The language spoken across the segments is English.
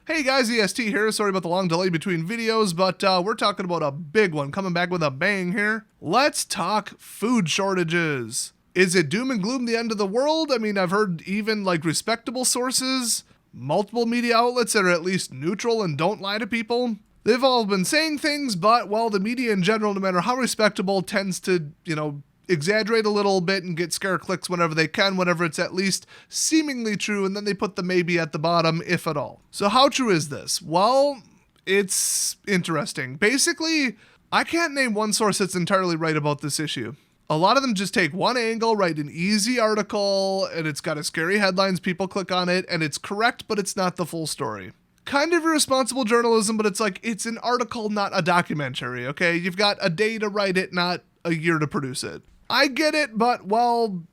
Hey guys, EST here. Sorry about the long delay between videos, but we're talking about a big one coming back with a bang here. Let's talk food shortages. Is it doom and gloom, the end of the world? I mean, I've heard even like respectable sources, multiple media outlets that are at least neutral and don't lie to people. They've all been saying things, but well, the media in general, no matter how respectable, tends to, exaggerate a little bit and get scare clicks whenever they can, whenever it's at least seemingly true, and then they put the maybe at the bottom, if at all. So how true is this? Well, it's interesting. Basically, I can't name one source that's entirely right about this issue. A lot of them just take one angle, write an easy article, and it's got a scary headlines, people click on it, and it's correct, but it's not the full story. Kind of irresponsible journalism, but it's like, it's an article, not a documentary, okay? You've got a day to write it, not a year to produce it. I get it, but, well,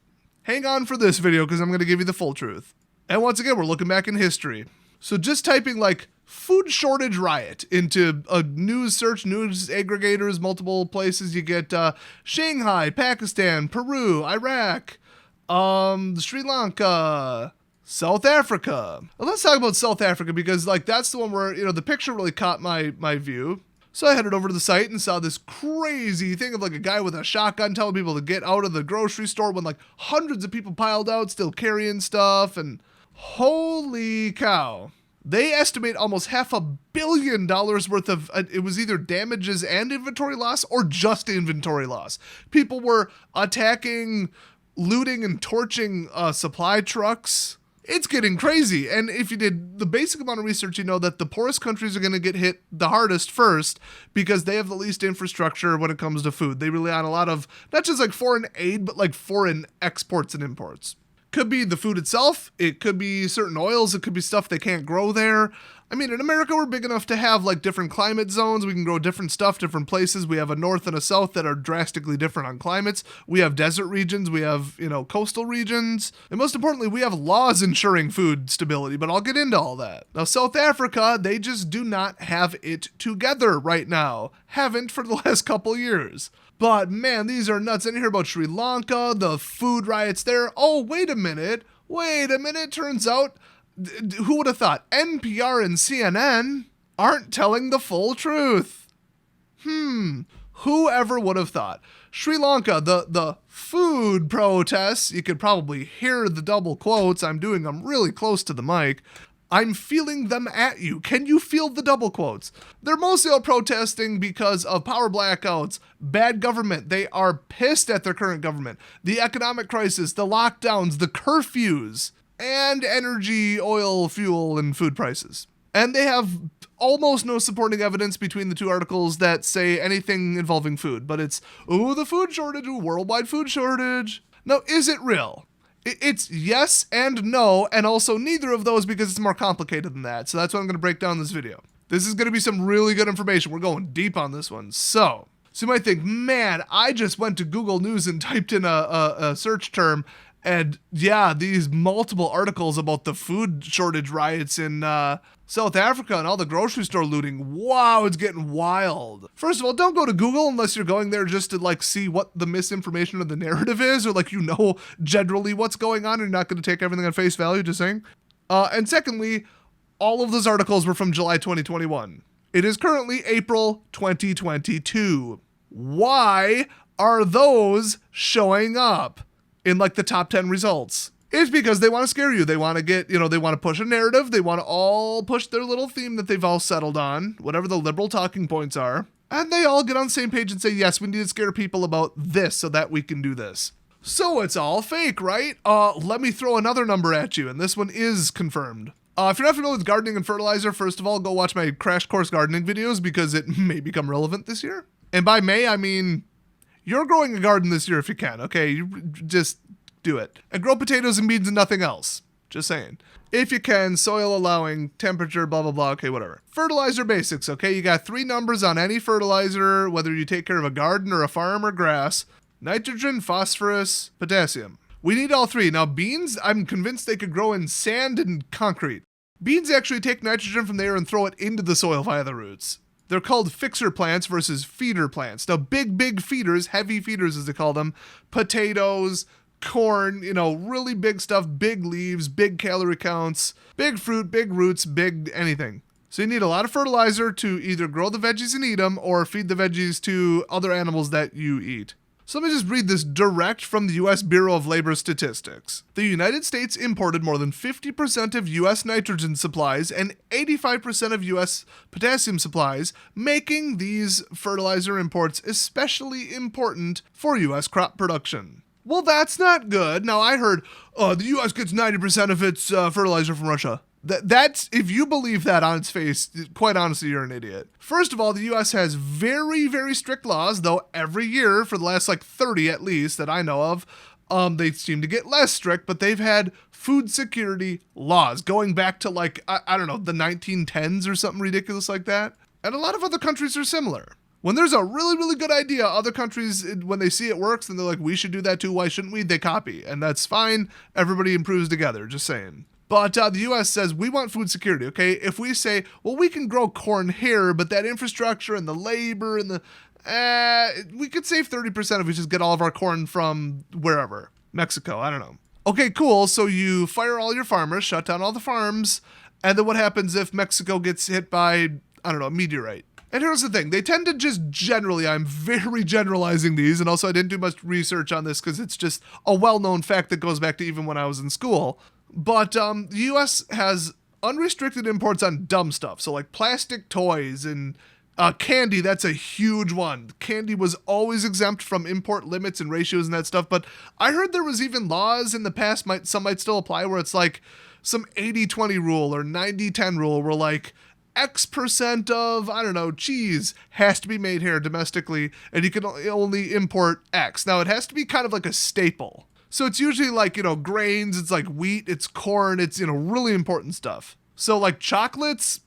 hang on for this video because I'm going to give you the full truth. And once again, we're looking back in history. So just typing like food shortage riot into a news search, news aggregators, multiple places, you get Shanghai, Pakistan, Peru, Iraq, Sri Lanka, South Africa. Well, let's talk about South Africa because like that's the one where, the picture really caught my view. So I headed over to the site and saw this crazy thing of like a guy with a shotgun telling people to get out of the grocery store when like hundreds of people piled out still carrying stuff, and holy cow. They estimate almost $500 million worth of, it was either damages and inventory loss or just inventory loss. People were attacking, looting and torching supply trucks. It's getting crazy. And if you did the basic amount of research, you know that the poorest countries are going to get hit the hardest first because they have the least infrastructure when it comes to food. They rely on a lot of, not just like foreign aid, but like foreign exports and imports. Could be the food itself. It could be certain oils. It could be stuff they can't grow there. I mean, in America, we're big enough to have like different climate zones. We can grow different stuff, different places. We have a north and a south that are drastically different on climates. We have desert regions. We have, coastal regions. And most importantly, we have laws ensuring food stability, but I'll get into all that. Now, South Africa, they just do not have it together right now. Haven't for the last couple years. But man, these are nuts. And you hear about Sri Lanka, the food riots there. Oh, wait a minute. Turns out, who would have thought NPR and CNN aren't telling the full truth? Whoever would have thought? Sri Lanka, the food protests, you could probably hear the double quotes. I'm doing them really close to the mic. I'm feeling them at you. Can you feel the double quotes? They're mostly all protesting because of power blackouts, bad government. They are pissed at their current government. The economic crisis, the lockdowns, the curfews, and energy, oil, fuel, and food prices. And they have almost no supporting evidence between the two articles that say anything involving food. But it's, the food shortage, worldwide food shortage. Now, is it real? It's yes and no, and also neither of those because it's more complicated than that. So that's what I'm going to break down in this video. This is going to be some really good information. We're going deep on this one. So you might think, man, I just went to Google News and typed in a search term, and yeah, these multiple articles about the food shortage riots in South Africa and all the grocery store looting. Wow, it's getting wild. First of all, don't go to Google unless you're going there just to like see what the misinformation of the narrative is, or like generally what's going on and you're not going to take everything on face value, just saying. And secondly, all of those articles were from July 2021. It is currently April 2022. Why are those showing up in like the top 10 results? It's because they want to scare you. They want to get, they want to push a narrative. They want to all push their little theme that they've all settled on, whatever the liberal talking points are. And they all get on the same page and say, yes, we need to scare people about this so that we can do this. So it's all fake, right? Let me throw another number at you. And this one is confirmed. If you're not familiar with gardening and fertilizer, first of all, go watch my crash course gardening videos because it may become relevant this year. And by May, I mean, you're growing a garden this year if you can, okay? You just do it. And grow potatoes and beans and nothing else. Just saying. If you can, soil allowing, temperature, blah, blah, blah, okay, whatever. Fertilizer basics, okay? You got 3 numbers on any fertilizer, whether you take care of a garden or a farm or grass. Nitrogen, phosphorus, potassium. We need all 3. Now, beans, I'm convinced they could grow in sand and concrete. Beans actually take nitrogen from the air and throw it into the soil via the roots. They're called fixer plants versus feeder plants. Now, big feeders, heavy feeders as they call them, potatoes, corn, really big stuff, big leaves, big calorie counts, big fruit, big roots, big anything. So you need a lot of fertilizer to either grow the veggies and eat them or feed the veggies to other animals that you eat. So let me just read this direct from the U.S. Bureau of Labor Statistics. The United States imported more than 50% of U.S. nitrogen supplies and 85% of U.S. potassium supplies, making these fertilizer imports especially important for U.S. crop production. Well, that's not good. Now, I heard, the U.S. gets 90% of its fertilizer from Russia. That's, if you believe that on its face, quite honestly, you're an idiot. First of all, the U.S. has very, very strict laws, though every year for the last 30 at least that I know of, they seem to get less strict, but they've had food security laws going back to I don't know, the 1910s or something ridiculous like that. And a lot of other countries are similar. When there's a really, really good idea, other countries, when they see it works, and they're like, we should do that too, why shouldn't we? They copy. And that's fine. Everybody improves together, just saying. But the U.S. says we want food security, okay? If we say, well, we can grow corn here, but that infrastructure and the labor and we could save 30% if we just get all of our corn from wherever. Mexico, I don't know. Okay, cool. So you fire all your farmers, shut down all the farms, and then what happens if Mexico gets hit by, I don't know, a meteorite? And here's the thing. They tend to just generally, I'm very generalizing these, and also I didn't do much research on this because it's just a well-known fact that goes back to even when I was in school. But the U.S. has unrestricted imports on dumb stuff. So like plastic toys and candy, that's a huge one. Candy was always exempt from import limits and ratios and that stuff. But I heard there was even laws in the past, some might still apply, where it's like some 80-20 rule or 90-10 rule where X% of, I don't know, cheese has to be made here domestically and you can only import X. Now it has to be kind of like a staple. So it's usually grains, it's like wheat, it's corn, it's, really important stuff. So chocolates,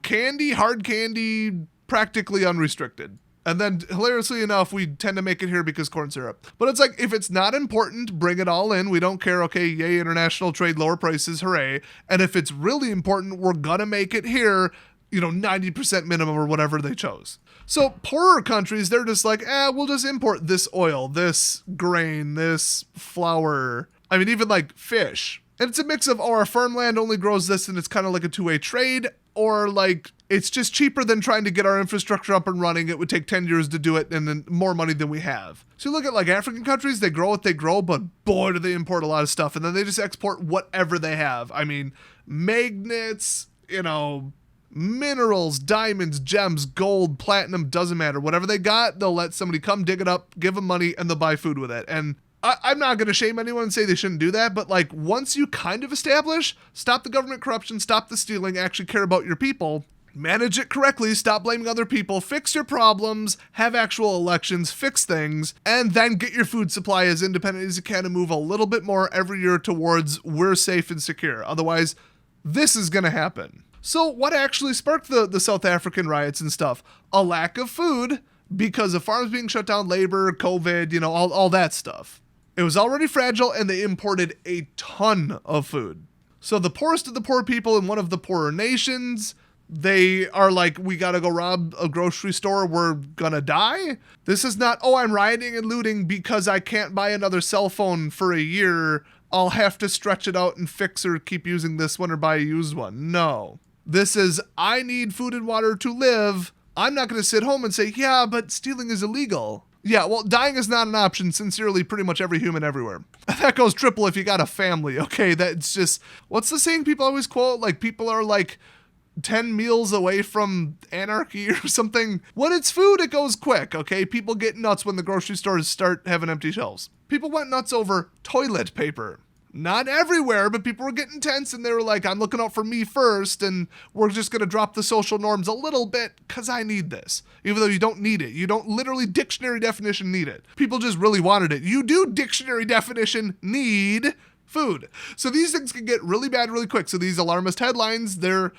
candy, hard candy, practically unrestricted. And then hilariously enough, we tend to make it here because corn syrup. But it's if it's not important, bring it all in. We don't care. Okay, yay, international trade, lower prices, hooray. And if it's really important, we're gonna make it here, 90% minimum or whatever they chose. So poorer countries, they're just we'll just import this oil, this grain, this flour. I mean, even fish. And it's a mix of, our farmland only grows this and it's kind of like a two-way trade, or it's just cheaper than trying to get our infrastructure up and running. It would take 10 years to do it and then more money than we have. So you look at African countries, they grow what they grow, but boy, do they import a lot of stuff. And then they just export whatever they have. I mean, magnets, minerals, diamonds, gems, gold, platinum, doesn't matter. Whatever they got, they'll let somebody come dig it up, give them money, and they'll buy food with it. And I'm not going to shame anyone and say they shouldn't do that, but once you kind of establish, stop the government corruption, stop the stealing, actually care about your people, manage it correctly, stop blaming other people, fix your problems, have actual elections, fix things, and then get your food supply as independent as you can and move a little bit more every year towards we're safe and secure. Otherwise, this is going to happen. So what actually sparked the South African riots and stuff? A lack of food because of farms being shut down, labor, COVID, all that stuff. It was already fragile and they imported a ton of food. So the poorest of the poor people in one of the poorer nations, they are we gotta go rob a grocery store, we're gonna die? This is not, I'm rioting and looting because I can't buy another cell phone for a year. I'll have to stretch it out and fix or keep using this one or buy a used one. No. This is, I need food and water to live. I'm not going to sit home and say, yeah, but stealing is illegal. Yeah, well, dying is not an option, sincerely, pretty much every human everywhere. That goes triple if you got a family, okay? That's just, what's the saying people always quote? People are 10 meals away from anarchy or something. When it's food, it goes quick, okay? People get nuts when the grocery stores start having empty shelves. People went nuts over toilet paper. Not everywhere, but people were getting tense and they were I'm looking out for me first and we're just going to drop the social norms a little bit because I need this. Even though you don't need it. You don't literally dictionary definition need it. People just really wanted it. You do dictionary definition need food. So these things can get really bad really quick. So these alarmist headlines, they're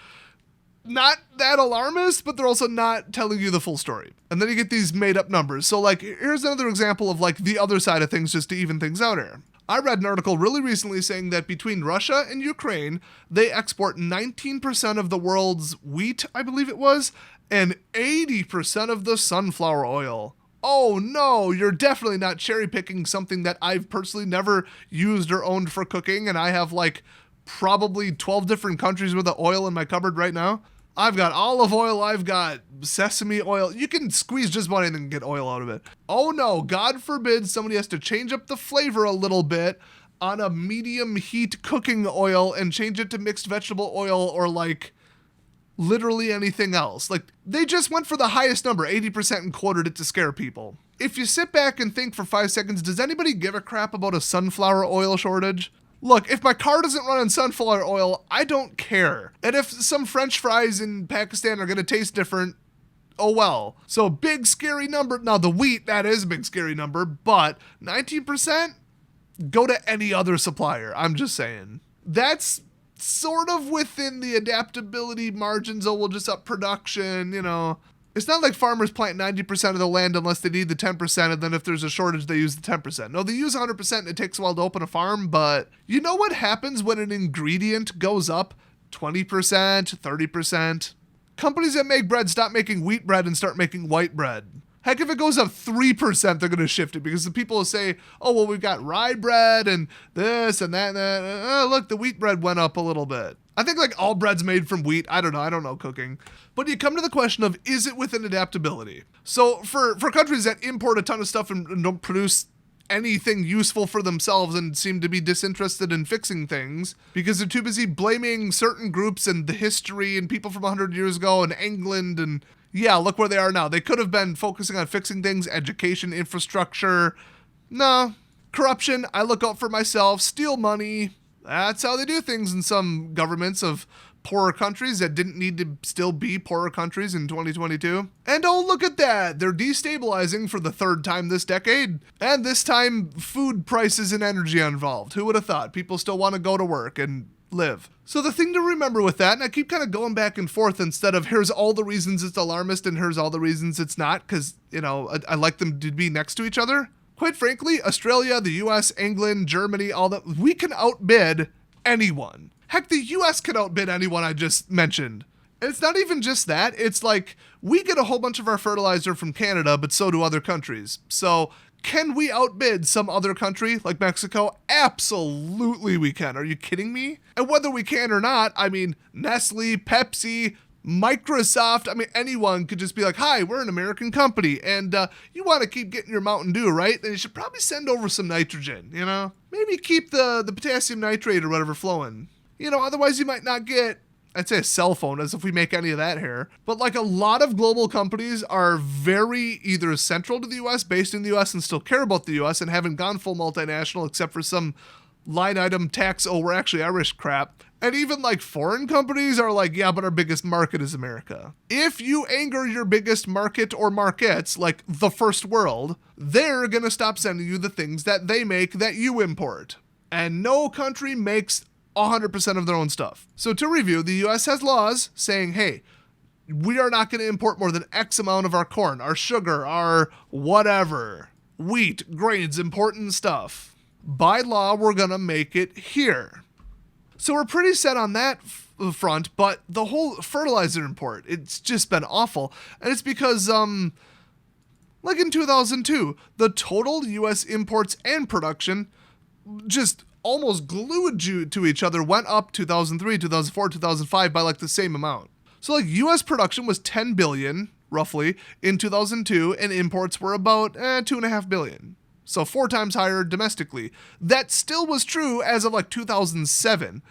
not that alarmist, but they're also not telling you the full story. And then you get these made up numbers. So here's another example of the other side of things just to even things out here. I read an article really recently saying that between Russia and Ukraine, they export 19% of the world's wheat, I believe it was, and 80% of the sunflower oil. Oh no, you're definitely not cherry picking something that I've personally never used or owned for cooking, and I have like probably 12 different countries worth of oil in my cupboard right now. I've got olive oil, I've got sesame oil. You can squeeze just about anything and get oil out of it. Oh no, God forbid somebody has to change up the flavor a little bit on a medium heat cooking oil and change it to mixed vegetable oil or like literally anything else. Like, they just went for the highest number, 80%, and quoted it to scare people. If you sit back and think for 5 seconds, does anybody give a crap about a sunflower oil shortage? Look, if my car doesn't run on sunflower oil, I don't care. And if some French fries in Pakistan are gonna taste different, oh well. So big scary number. Now the wheat, that is a big scary number, but 19%? Go to any other supplier, I'm just saying. That's sort of within the adaptability margins. Oh, we'll just up production, you know. It's not like farmers plant 90% of the land unless they need the 10%, and then if there's a shortage, they use the 10%. No, they use 100% and it takes a while to open a farm, but you know what happens when an ingredient goes up 20%, 30%? Companies that make bread stop making wheat bread and start making white bread. Heck, if it goes up 3%, they're going to shift it because the people will say, oh, well, we've got rye bread and this and that and that. Oh, look, the wheat bread went up a little bit. I think like all bread's made from wheat. I don't know cooking. But you come to the question of, is it within adaptability? So for countries that import a ton of stuff and don't produce anything useful for themselves and seem to be disinterested in fixing things because they're too busy blaming certain groups and the history and people from 100 years ago and England and yeah, look where they are now. They could have been focusing on fixing things, education, infrastructure. No. Corruption, I look out for myself, steal money. That's how they do things in some governments of poorer countries that didn't need to still be poorer countries in 2022. And oh, look at that. They're destabilizing for the third time this decade. And this time, food prices and energy are involved. Who would have thought? People still want to go to work and live. So the thing to remember with that, and I keep kind of going back and forth instead of here's all the reasons it's alarmist and here's all the reasons it's not, because, you know, I like them to be next to each other. Quite frankly, Australia, the US, England, Germany, all that, we can outbid anyone. Heck, the US can outbid anyone I just mentioned. And it's not even just that. It's like we get a whole bunch of our fertilizer from Canada, but so do other countries. So can we outbid some other country like Mexico? Absolutely we can. Are you kidding me? And whether we can or not, I mean, Nestle, Pepsi, Microsoft, I mean, anyone could just be like, hi, we're an American company, and you want to keep getting your Mountain Dew, right? Then you should probably send over some nitrogen, you know? Maybe keep the potassium nitrate or whatever flowing. You know, otherwise you might not get, I'd say a cell phone, as if we make any of that here. But like a lot of global companies are very either central to the US, based in the US, and still care about the US, and haven't gone full multinational except for some line item tax, oh, we're actually Irish crap. And even like foreign companies are like, yeah, but our biggest market is America. If you anger your biggest market or markets, like the first world, they're gonna stop sending you the things that they make that you import. And no country makes 100% of their own stuff. So to review, the US has laws saying, hey, we are not going to import more than X amount of our corn, our sugar, our whatever, wheat, grains, important stuff. By law, we're going to make it here. So we're pretty set on that front, but the whole fertilizer import, it's just been awful. And it's because, like in 2002, the total US imports and production just almost glued to each other, went up 2003, 2004, 2005 by like the same amount. So like US production was 10 billion roughly in 2002 and imports were about 2.5 billion. So 4 times higher domestically. That still was true as of like 2007,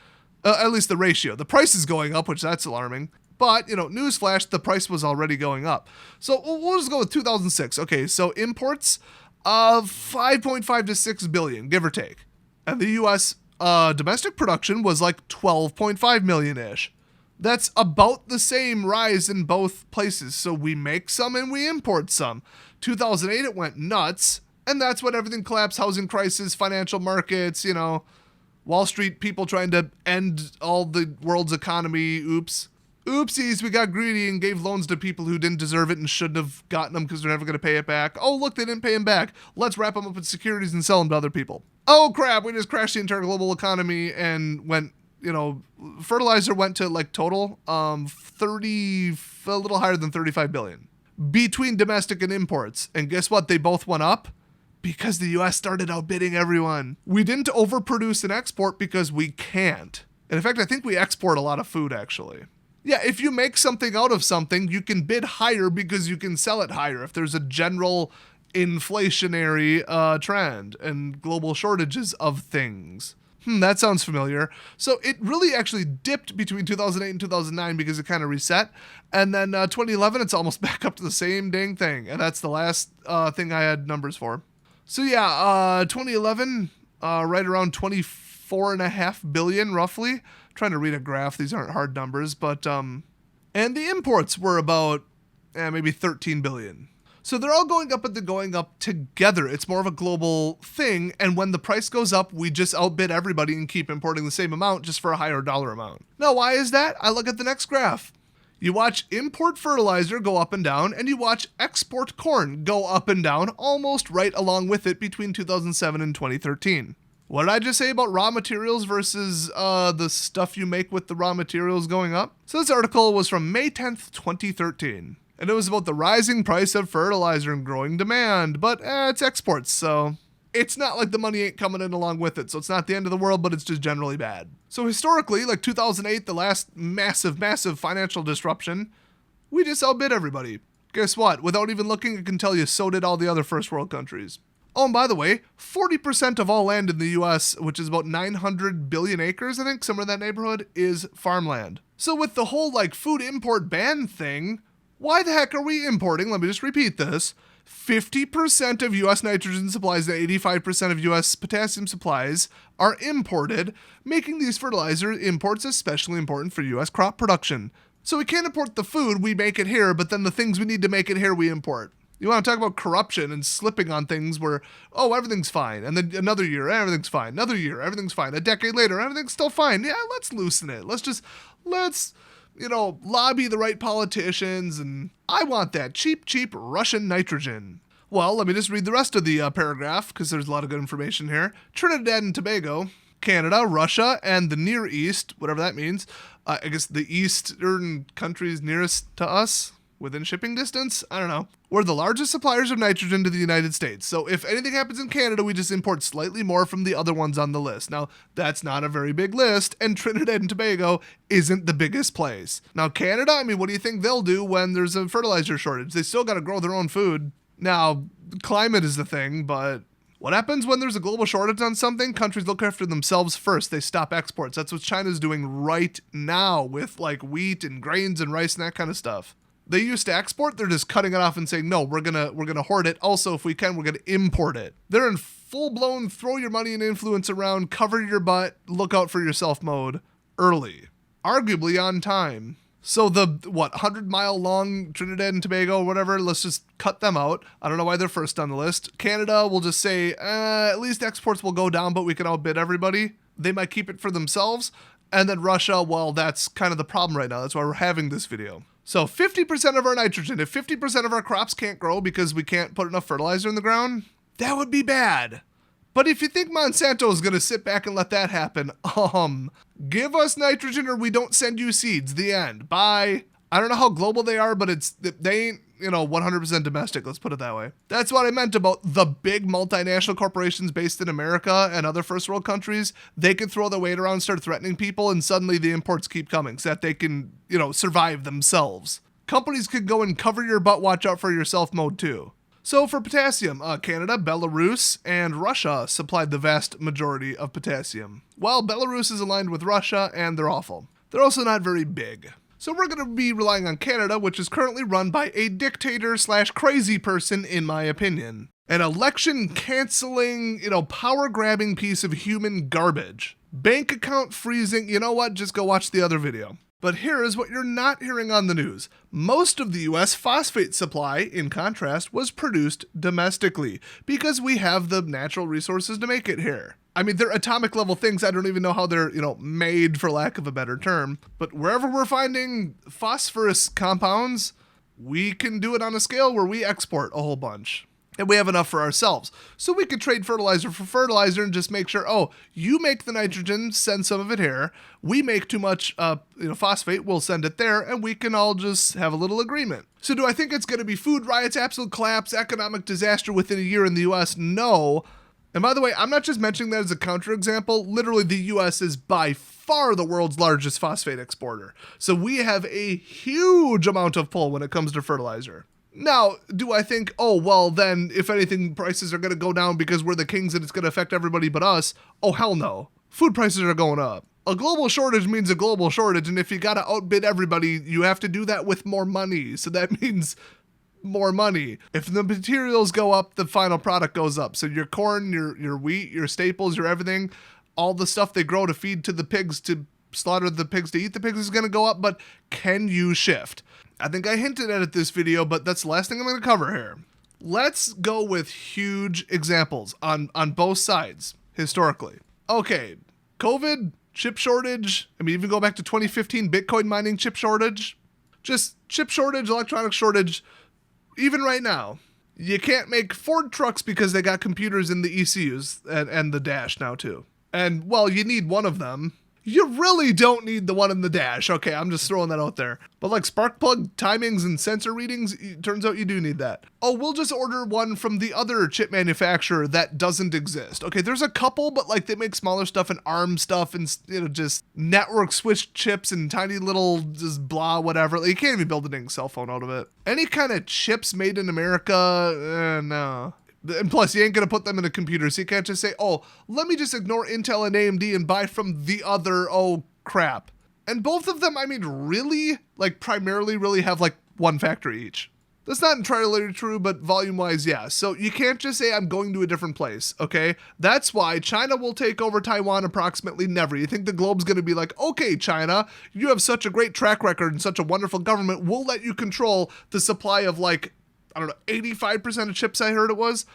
at least the ratio. The price is going up, which that's alarming. But, you know, newsflash, the price was already going up. So we'll just go with 2006. Okay, so imports of 5.5 to 6 billion, give or take. And the US domestic production was like 12.5 million-ish. That's about the same rise in both places. So we make some and we import some. 2008, it went nuts. And that's when everything collapsed, housing crisis, financial markets, you know, Wall Street people trying to end all the world's economy. Oops. Oopsies, we got greedy and gave loans to people who didn't deserve it and shouldn't have gotten them because they're never going to pay it back. Oh, look, they didn't pay them back. Let's wrap them up in securities and sell them to other people. Oh, crap, we just crashed the entire global economy and went, you know, fertilizer went to like total a little higher than 35 billion. between domestic and imports. And guess what? They both went up because the US started outbidding everyone. We didn't overproduce and export because we can't. And in fact, I think we export a lot of food actually. Yeah, if you make something out of something, you can bid higher because you can sell it higher. If there's a general inflationary trend and global shortages of things. That sounds familiar. So it really actually dipped between 2008 and 2009 because it kind of reset. And then 2011, it's almost back up to the same dang thing. And that's the last thing I had numbers for. So yeah, 2011, right around 24.5 billion roughly. I'm trying to read a graph. These aren't hard numbers, but and the imports were about maybe 13 billion. So they're all going up, but they're going up together. It's more of a global thing. And when the price goes up, we just outbid everybody and keep importing the same amount just for a higher dollar amount. Now, why is that? I look at the next graph. You watch import fertilizer go up and down, and you watch export corn go up and down almost right along with it between 2007 and 2013. What did I just say about raw materials versus the stuff you make with the raw materials going up? So this article was from May 10th, 2013. And it was about the rising price of fertilizer and growing demand, but it's exports, so it's not like the money ain't coming in along with it, so it's not the end of the world, but it's just generally bad. So historically, like 2008, the last massive financial disruption, we just outbid everybody. Guess what? Without even looking, I can tell you, so did all the other first world countries. Oh, and by the way, 40% of all land in the US, which is about 900 billion acres, I think, somewhere in that neighborhood, is farmland. So with the whole like food import ban thing, why the heck are we importing? Let me just repeat this. 50% of U.S. nitrogen supplies and 85% of U.S. potassium supplies are imported, making these fertilizer imports especially important for U.S. crop production. So we can't import the food, we make it here, but then the things we need to make it here, we import. You want to talk about corruption and slipping on things where, oh, everything's fine. And then another year, everything's fine. Another year, everything's fine. A decade later, everything's still fine. Yeah, let's loosen it. Let's lobby the right politicians, and I want that cheap Russian nitrogen. Well, let me just read the rest of the paragraph, because there's a lot of good information here. Trinidad and Tobago, Canada, Russia, and the Near East, whatever that means, I guess the eastern countries nearest to us, within shipping distance, I don't know, we're the largest suppliers of nitrogen to the United States. So if anything happens in Canada, we just import slightly more from the other ones on the list. Now, that's not a very big list, and Trinidad and Tobago isn't the biggest place. Now, Canada, I mean, what do you think they'll do when there's a fertilizer shortage? They still got to grow their own food. Now, climate is the thing, but what happens when there's a global shortage on something? Countries look after themselves first. They stop exports. That's what China's doing right now with like wheat and grains and rice and that kind of stuff. They used to export, they're just cutting it off and saying, no, we're gonna hoard it. Also, if we can, we're gonna import it. They're in full-blown throw your money and influence around, cover your butt, look out for yourself mode early. Arguably on time. So the, 100-mile long Trinidad and Tobago or whatever, let's just cut them out. I don't know why they're first on the list. Canada will just say, at least exports will go down, but we can outbid everybody. They might keep it for themselves. And then Russia, well, that's kind of the problem right now. That's why we're having this video. So 50% of our nitrogen, if 50% of our crops can't grow because we can't put enough fertilizer in the ground, that would be bad. But if you think Monsanto is going to sit back and let that happen, give us nitrogen or we don't send you seeds. The end. Bye. I don't know how global they are, but they ain't, 100% domestic. Let's put it that way. That's what I meant about the big multinational corporations based in America and other first world countries. They can throw their weight around and start threatening people, and suddenly the imports keep coming so that they can, survive themselves. Companies could go and cover your butt, watch out for yourself mode too. So for potassium, Canada, Belarus, and Russia supplied the vast majority of potassium. Well, Belarus is aligned with Russia, and they're awful. They're also not very big. So we're going to be relying on Canada, which is currently run by a dictator/crazy person, in my opinion. An election-canceling, power-grabbing piece of human garbage. Bank account freezing, you know what, just go watch the other video. But here is what you're not hearing on the news. Most of the US phosphate supply, in contrast, was produced domestically because we have the natural resources to make it here. I mean, they're atomic level things. I don't even know how they're, made, for lack of a better term. But wherever we're finding phosphorus compounds, we can do it on a scale where we export a whole bunch. and we have enough for ourselves. So we could trade fertilizer for fertilizer and just make sure, oh, you make the nitrogen, send some of it here. We make too much phosphate, we'll send it there, and we can all just have a little agreement. So do I think it's going to be food riots, absolute collapse, economic disaster within a year in the US? No. And by the way, I'm not just mentioning that as a counterexample. Literally, the US is by far the world's largest phosphate exporter. So we have a huge amount of pull when it comes to fertilizer. Now, do I think, oh, well, then, if anything, prices are going to go down because we're the kings and it's going to affect everybody but us? Oh, hell no. Food prices are going up. A global shortage means a global shortage, and if you got to outbid everybody, you have to do that with more money. So that means more money. If the materials go up, the final product goes up. So your corn, your wheat, your staples, your everything, all the stuff they grow to feed to the pigs, to slaughter the pigs, to eat the pigs is going to go up, but can you shift? I think I hinted at it this video, but that's the last thing I'm going to cover here. Let's go with huge examples on both sides, historically. Okay, COVID, chip shortage. I mean, even go back to 2015, Bitcoin mining chip shortage. Just chip shortage, electronic shortage. Even right now, you can't make Ford trucks because they got computers in the ECUs and the dash now too. And, well, you need one of them. You really don't need the one in the dash. Okay, I'm just throwing that out there. But like spark plug timings and sensor readings, it turns out you do need that. Oh, we'll just order one from the other chip manufacturer that doesn't exist. Okay, there's a couple, but like they make smaller stuff and ARM stuff and, just network switch chips and tiny little just blah, whatever. Like, you can't even build a dang cell phone out of it. Any kind of chips made in America, no. And plus, you ain't going to put them in a computer, so you can't just say, oh, let me just ignore Intel and AMD and buy from the other, oh, crap. And both of them, I mean, really, like, primarily really have, like, one factory each. That's not entirely true, but volume-wise, yeah. So you can't just say, I'm going to a different place, okay? That's why China will take over Taiwan approximately never. You think the globe's going to be like, okay, China, you have such a great track record and such a wonderful government, we'll let you control the supply of, like, I don't know, 85% of chips I heard it was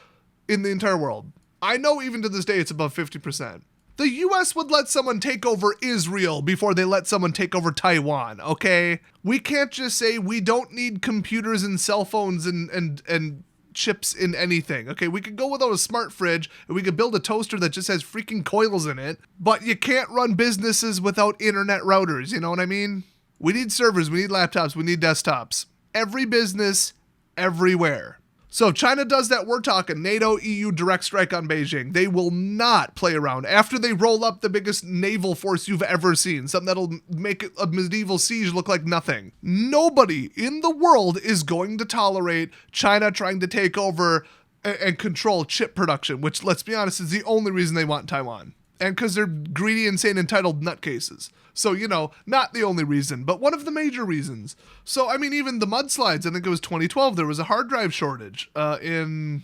in the entire world. I know even to this day it's above 50%. The US would let someone take over Israel before they let someone take over Taiwan, okay? We can't just say we don't need computers and cell phones and chips in anything, okay? We could go without a smart fridge and we could build a toaster that just has freaking coils in it, but you can't run businesses without internet routers, you know what I mean? We need servers, we need laptops, we need desktops. Every business, everywhere. So if China does that, we're talking NATO, EU direct strike on Beijing. They will not play around. After they roll up the biggest naval force you've ever seen, something that'll make a medieval siege look like nothing. Nobody in the world is going to tolerate China trying to take over and control chip production, which, let's be honest, is the only reason they want Taiwan. And because they're greedy, insane, entitled nutcases. So, not the only reason, but one of the major reasons. So, I mean, even the mudslides, I think it was 2012, there was a hard drive shortage in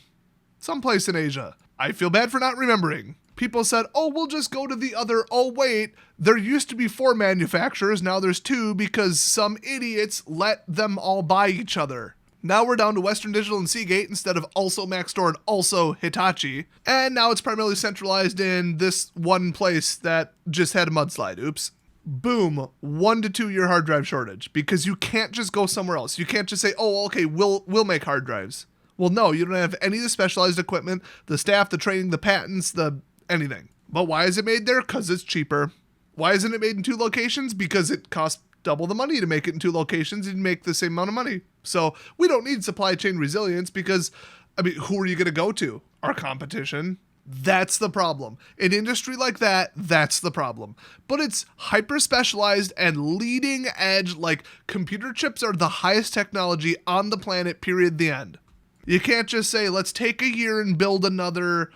someplace in Asia. I feel bad for not remembering. People said, oh, we'll just go to the other. Oh, wait, there used to be 4 manufacturers. Now there's 2 because some idiots let them all buy each other. Now we're down to Western Digital and Seagate instead of also Maxtor and also Hitachi. And now it's primarily centralized in this one place that just had a mudslide. Oops. Boom, 1 to 2 year hard drive shortage because you can't just go somewhere else. You can't just say, oh, okay, we'll make hard drives. Well, no, you don't have any of the specialized equipment, the staff, the training, the patents, the anything. But why is it made there? Because it's cheaper. Why isn't it made in 2 locations? Because it costs double the money to make it in 2 locations and make the same amount of money. So we don't need supply chain resilience because, I mean, who are you going to go to? Our competition. That's the problem. An industry like that, that's the problem. But it's hyper specialized and leading edge, like computer chips are the highest technology on the planet, period, the end. You can't just say, let's take a year and build another,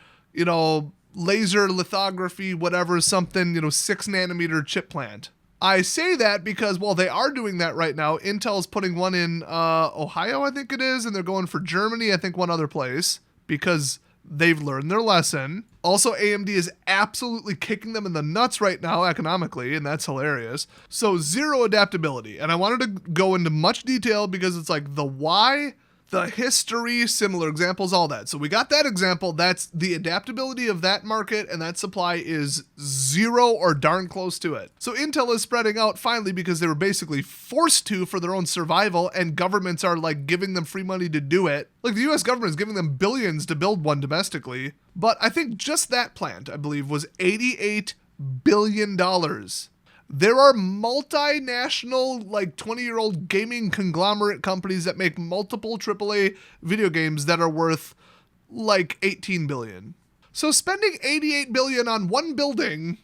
laser lithography, whatever, something, 6 nanometer chip plant. I say that because, well, they are doing that right now. Intel's putting one in Ohio, I think it is, and they're going for Germany, I think one other place, because they've learned their lesson. Also, AMD is absolutely kicking them in the nuts right now economically, and that's hilarious. So, zero adaptability. And I wanted to go into much detail because it's like the why, the history, similar examples, all that. So we got that example. That's the adaptability of that market, and that supply is zero or darn close to it. So Intel is spreading out finally because they were basically forced to for their own survival, and governments are like giving them free money to do it. Like the US government is giving them billions to build one domestically. But I think just that plant, I believe, was $88 billion. There are multinational, like 20-year-old gaming conglomerate companies that make multiple AAA video games that are worth like 18 billion. So spending 88 billion on one building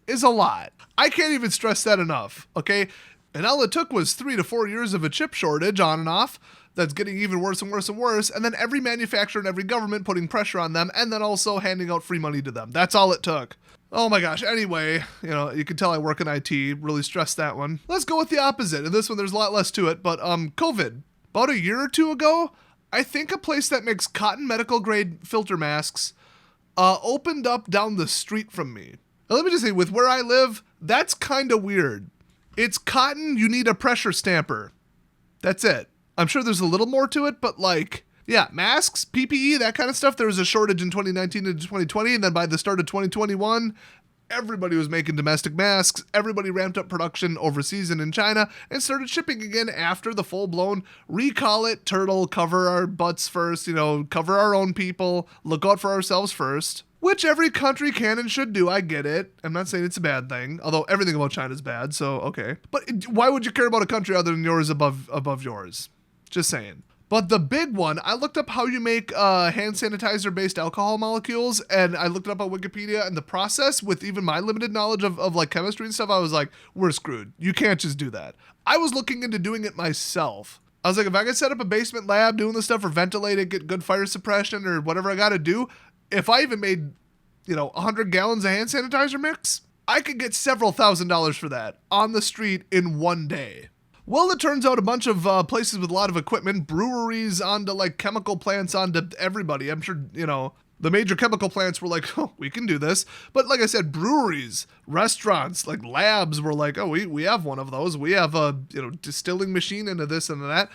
is a lot. I can't even stress that enough, okay? And all it took was 3 to 4 years of a chip shortage on and off that's getting even worse and worse and worse, and then every manufacturer and every government putting pressure on them, and then also handing out free money to them. That's all it took. Oh my gosh, anyway, you can tell I work in IT, really stressed that one. Let's go with the opposite. In this one, there's a lot less to it, but COVID. About a year or two ago, I think a place that makes cotton medical grade filter masks opened up down the street from me. Now, let me just say, with where I live, that's kind of weird. It's cotton, you need a pressure stamper. That's it. I'm sure there's a little more to it, but yeah, masks, PPE, that kind of stuff. There was a shortage in 2019 into 2020, and then by the start of 2021, everybody was making domestic masks. Everybody ramped up production overseas and in China and started shipping again after the full-blown recall it, turtle, cover our butts first, cover our own people, look out for ourselves first. Which every country can and should do, I get it. I'm not saying it's a bad thing, although everything about China is bad, so okay. But why would you care about a country other than yours above yours? Just saying. But the big one, I looked up how you make hand sanitizer-based alcohol molecules, and I looked it up on Wikipedia, and the process, with even my limited knowledge of like chemistry and stuff, I was like, we're screwed. You can't just do that. I was looking into doing it myself. I was like, if I could set up a basement lab doing this stuff or ventilate it, get good fire suppression or whatever I got to do, if I even made, 100 gallons of hand sanitizer mix, I could get several $1,000s for that on the street in one day. Well, it turns out a bunch of places with a lot of equipment, breweries onto like chemical plants onto everybody. I'm sure, the major chemical plants were like, oh, we can do this. But like I said, breweries, restaurants, like labs were like, oh, we have one of those. We have a, distilling machine into this and that.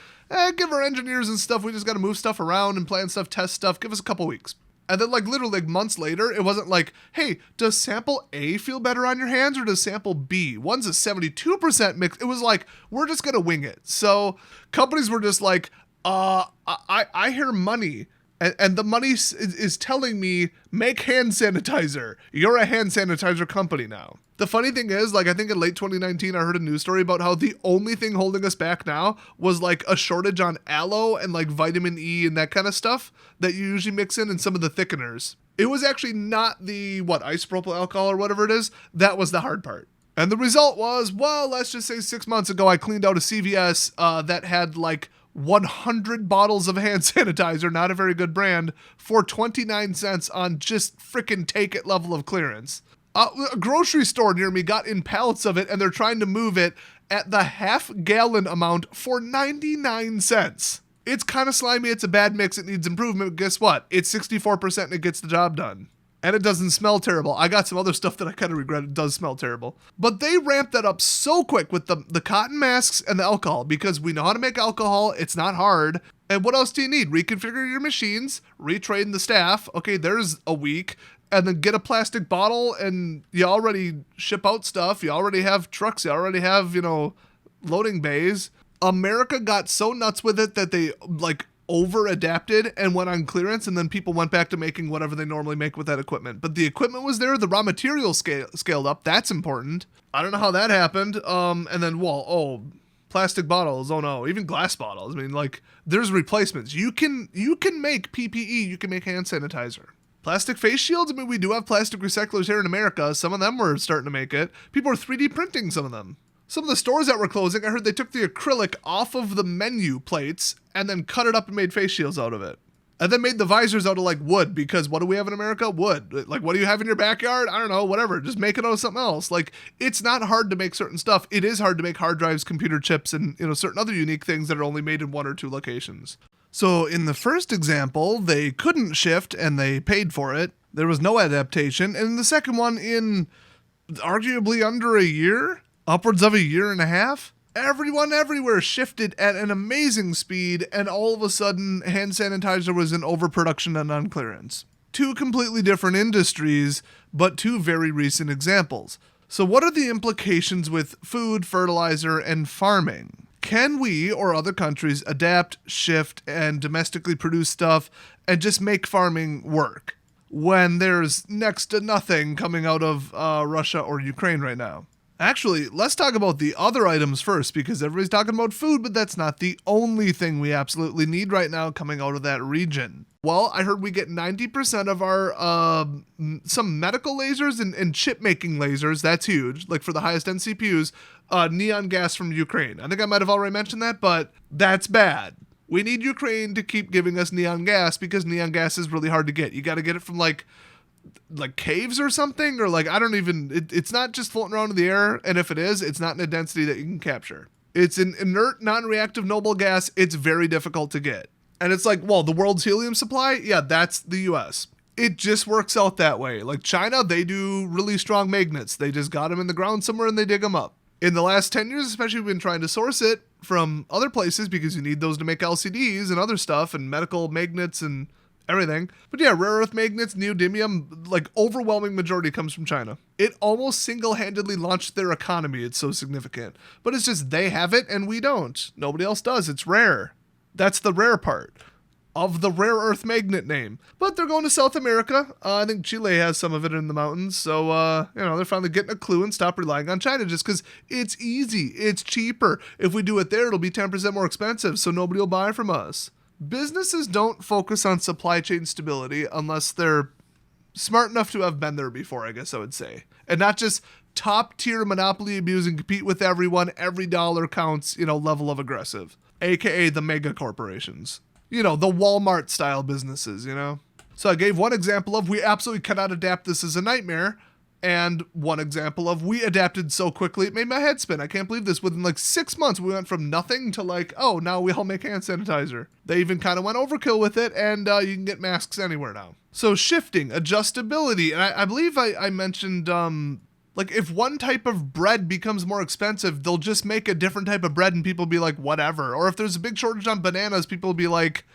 Give our engineers and stuff. We just got to move stuff around and plan stuff, test stuff. Give us a couple weeks. And then literally months later, it wasn't like, hey, does sample A feel better on your hands or does sample B? One's a 72% mix. It was like, we're just going to wing it. So companies were just like, I hear money. And the money is telling me, make hand sanitizer. You're a hand sanitizer company now. The funny thing is, I think in late 2019, I heard a news story about how the only thing holding us back now was a shortage on aloe and vitamin E and that kind of stuff that you usually mix in and some of the thickeners. It was actually not the, isopropyl alcohol or whatever it is. That was the hard part. And the result was, well, let's just say 6 months ago, I cleaned out a CVS that had 100 bottles of hand sanitizer, not a very good brand, for 29 cents on just frickin' take it level of clearance. A grocery store near me got in pallets of it, and they're trying to move it at the half-gallon amount for 99 cents. It's kind of slimy, it's a bad mix, it needs improvement, but guess what? It's 64% and it gets the job done. And it doesn't smell terrible. I got some other stuff that I kind of regret. It does smell terrible. But they ramped that up so quick with the cotton masks and the alcohol because we know how to make alcohol. It's not hard. And what else do you need? Reconfigure your machines, retrain the staff. Okay, there's a week. And then get a plastic bottle and you already ship out stuff. You already have trucks. You already have, loading bays. America got so nuts with it that they over adapted and went on clearance, and then people went back to making whatever they normally make with that equipment. But the equipment was there, the raw materials scaled up. That's important. I don't know how that happened. And then plastic bottles. Oh no, even glass bottles. I mean, there's replacements. You can make PPE. You can make hand sanitizer. Plastic face shields. I mean, we do have plastic recyclers here in America. Some of them were starting to make it. People are 3D printing some of them. Some of the stores that were closing, I heard they took the acrylic off of the menu plates and then cut it up and made face shields out of it. And then made the visors out of wood, because what do we have in America? Wood. What do you have in your backyard? I don't know, whatever. Just make it out of something else. It's not hard to make certain stuff. It is hard to make hard drives, computer chips, and certain other unique things that are only made in 1 or 2 locations. So in the first example, they couldn't shift and they paid for it. There was no adaptation. And in the second one, in arguably under a year, upwards of a year and a half, Everyone everywhere shifted at an amazing speed, and all of a sudden, hand sanitizer was in overproduction and on clearance. Two completely different industries, but two very recent examples. So what are the implications with food, fertilizer, and farming? Can we or other countries adapt, shift, and domestically produce stuff and just make farming work when there's next to nothing coming out of Russia or Ukraine right now? Actually, let's talk about the other items first, because everybody's talking about food, but that's not the only thing we absolutely need right now coming out of that region. Well, I heard we get 90% of our, some medical lasers and chip making lasers, that's huge, like for the highest end CPUs, neon gas from Ukraine. I think I might have already mentioned that, but that's bad. We need Ukraine to keep giving us neon gas because neon gas is really hard to get. You got to get it from like caves or something, or like, I don't even, it's not just floating around in the air, and if it is, it's not in a density that you can capture. It's an inert, non-reactive noble gas. It's very difficult to get. And it's like, well, the world's helium supply, yeah, that's the US. It just works out that way. Like China, they do really strong magnets. They just got them in the ground somewhere and they dig them up. In the last 10 years, especially, we've been trying to source it from other places because you need those to make LCDs and other stuff and medical magnets and everything. But yeah, rare earth magnets, neodymium, like overwhelming majority comes from China. It almost single-handedly launched their economy. It's so significant. But it's just they have it and we don't. Nobody else does. It's rare. That's the rare part of the rare earth magnet name. But they're going to South America. I think Chile has some of it in the mountains. So, they're finally getting a clue and stop relying on China just because it's easy. It's cheaper. If we do it there, it'll be 10% more expensive, so nobody will buy from us. Businesses don't focus on supply chain stability unless they're smart enough to have been there before, I guess I would say. And not just top tier monopoly abuse and compete with everyone. Every dollar counts, level of aggressive. AKA the mega corporations. The Walmart style businesses, So I gave one example of we absolutely cannot adapt, this is a nightmare. And one example of we adapted so quickly it made my head spin. I can't believe this. Within like 6 months, we went from nothing to like, oh, now we all make hand sanitizer. They even kind of went overkill with it, and you can get masks anywhere now. So shifting, adjustability. And I believe I mentioned, like if one type of bread becomes more expensive, they'll just make a different type of bread and people be like, whatever. Or if there's a big shortage on bananas, people will be like,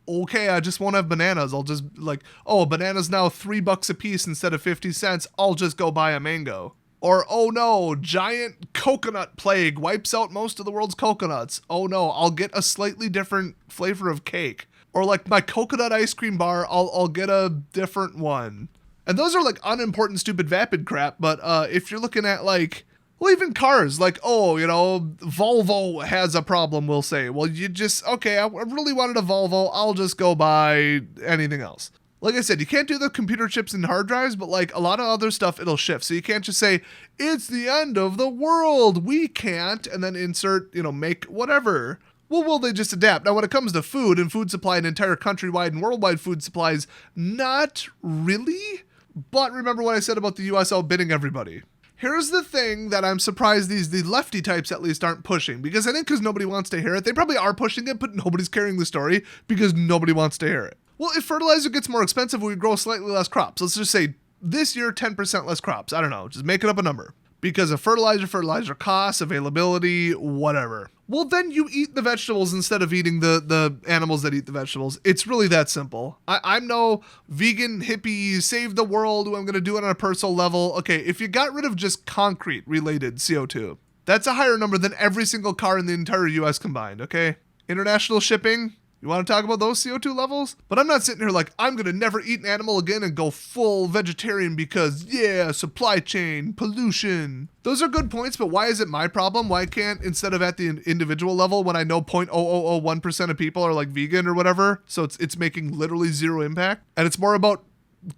okay, I just won't have bananas. I'll just like, oh, a banana's now $3 a piece instead of 50 cents. I'll just go buy a mango. Or, oh no, giant coconut plague wipes out most of the world's coconuts. Oh no, I'll get a slightly different flavor of cake. Or like my coconut ice cream bar, I'll get a different one. And those are like unimportant, stupid, vapid crap. But if you're looking at like, well, even cars, like, oh, Volvo has a problem, we'll say. Well, you just, okay, I really wanted a Volvo. I'll just go buy anything else. Like I said, you can't do the computer chips and hard drives, but like a lot of other stuff, it'll shift. So you can't just say, it's the end of the world. We can't, and then insert, make whatever. Well, will they just adapt? Now, when it comes to food and food supply and entire countrywide and worldwide food supplies, not really. But remember what I said about the US outbidding everybody. Here's the thing that I'm surprised the lefty types at least aren't pushing, because I think because nobody wants to hear it. They probably are pushing it, but nobody's carrying the story because nobody wants to hear it. Well, if fertilizer gets more expensive, we grow slightly less crops. Let's just say this year, 10% less crops. I don't know, just making up a number. Because of fertilizer costs, availability, whatever. Well, then you eat the vegetables instead of eating the animals that eat the vegetables. It's really that simple. I'm no vegan hippie, save the world, I'm going to do it on a personal level. Okay, if you got rid of just concrete-related CO2, that's a higher number than every single car in the entire US combined, okay? International shipping, you want to talk about those CO2 levels? But I'm not sitting here like, I'm going to never eat an animal again and go full vegetarian because, yeah, supply chain, pollution. Those are good points, but why is it my problem? Why can't, instead of at the individual level, when I know 0.0001% of people are like vegan or whatever, so it's making literally zero impact, and it's more about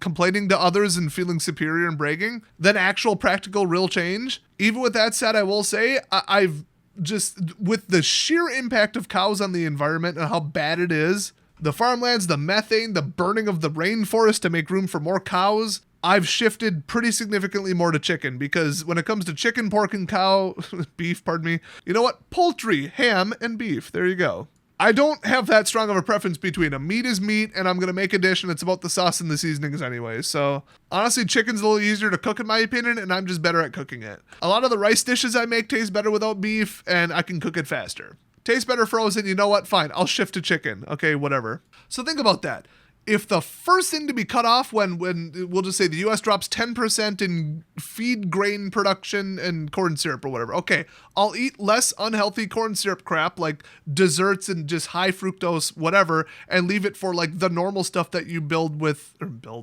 complaining to others and feeling superior and bragging than actual practical real change? Even with that said, I will say, I've just with the sheer impact of cows on the environment and how bad it is, the farmlands, the methane, the burning of the rainforest to make room for more cows, I've shifted pretty significantly more to chicken, because when it comes to chicken, pork, and cow, beef, pardon me, you know what? Poultry, ham, and beef. There you go. I don't have that strong of a preference between them. Meat is meat, and I'm going to make a dish, and it's about the sauce and the seasonings anyway. So honestly, chicken's a little easier to cook in my opinion, and I'm just better at cooking it. A lot of the rice dishes I make taste better without beef, and I can cook it faster. Tastes better frozen, you know what? Fine, I'll shift to chicken. Okay, whatever. So think about that. If the first thing to be cut off when we'll just say the U.S. drops 10% in feed grain production and corn syrup or whatever, okay, I'll eat less unhealthy corn syrup crap like desserts and just high fructose whatever, and leave it for like the normal stuff that you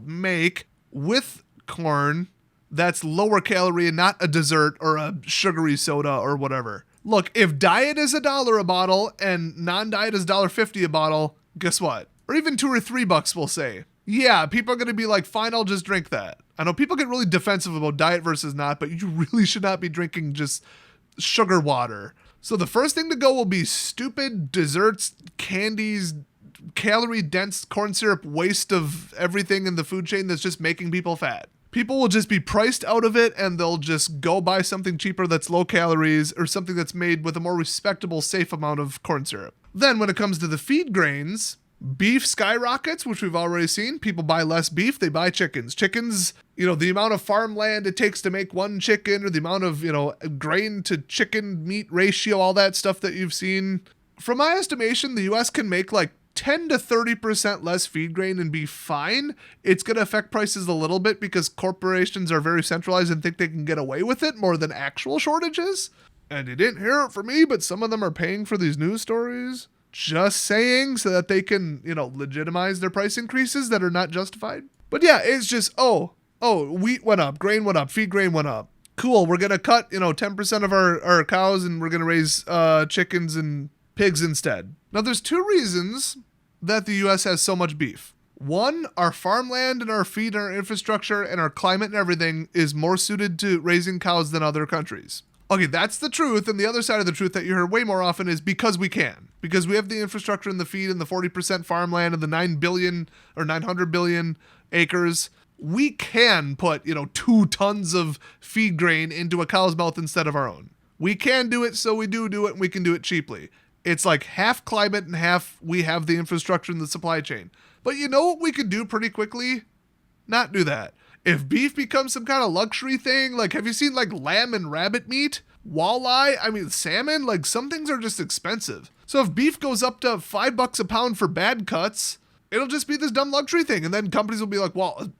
make with corn that's lower calorie and not a dessert or a sugary soda or whatever. Look, if diet is $1 a bottle and non-diet is $1.50 a bottle, guess what? Or even $2 or $3, we'll say. Yeah, people are going to be like, fine, I'll just drink that. I know people get really defensive about diet versus not, but you really should not be drinking just sugar water. So the first thing to go will be stupid desserts, candies, calorie-dense corn syrup, waste of everything in the food chain that's just making people fat. People will just be priced out of it, and they'll just go buy something cheaper that's low calories or something that's made with a more respectable, safe amount of corn syrup. Then when it comes to the feed grains, beef skyrockets, which we've already seen. People buy less beef, they buy chickens. Chickens, the amount of farmland it takes to make one chicken, or the amount of, grain to chicken meat ratio, all that stuff that you've seen. From my estimation, the US can make like 10 to 30% less feed grain and be fine. It's going to affect prices a little bit because corporations are very centralized and think they can get away with it more than actual shortages. And you didn't hear it from me, but some of them are paying for these news stories. Just saying, so that they can, legitimize their price increases that are not justified. But yeah, it's just, wheat went up, grain went up, feed grain went up. Cool, we're going to cut, 10% of our cows and we're going to raise chickens and pigs instead. Now, there's two reasons that the U.S. has so much beef. One, our farmland and our feed and our infrastructure and our climate and everything is more suited to raising cows than other countries. Okay, that's the truth, and the other side of the truth that you hear way more often is because we can. Because we have the infrastructure and the feed and the 40% farmland and the 9 billion or 900 billion acres, we can put, 2 tons of feed grain into a cow's mouth instead of our own. We can do it, so we do it, and we can do it cheaply. It's like half climate and half we have the infrastructure and the supply chain. But you know what we could do pretty quickly? Not do that. If beef becomes some kind of luxury thing, like have you seen like lamb and rabbit meat? Walleye? Salmon? Like some things are just expensive. So if beef goes up to $5 a pound for bad cuts, it'll just be this dumb luxury thing. And then companies will be like, well,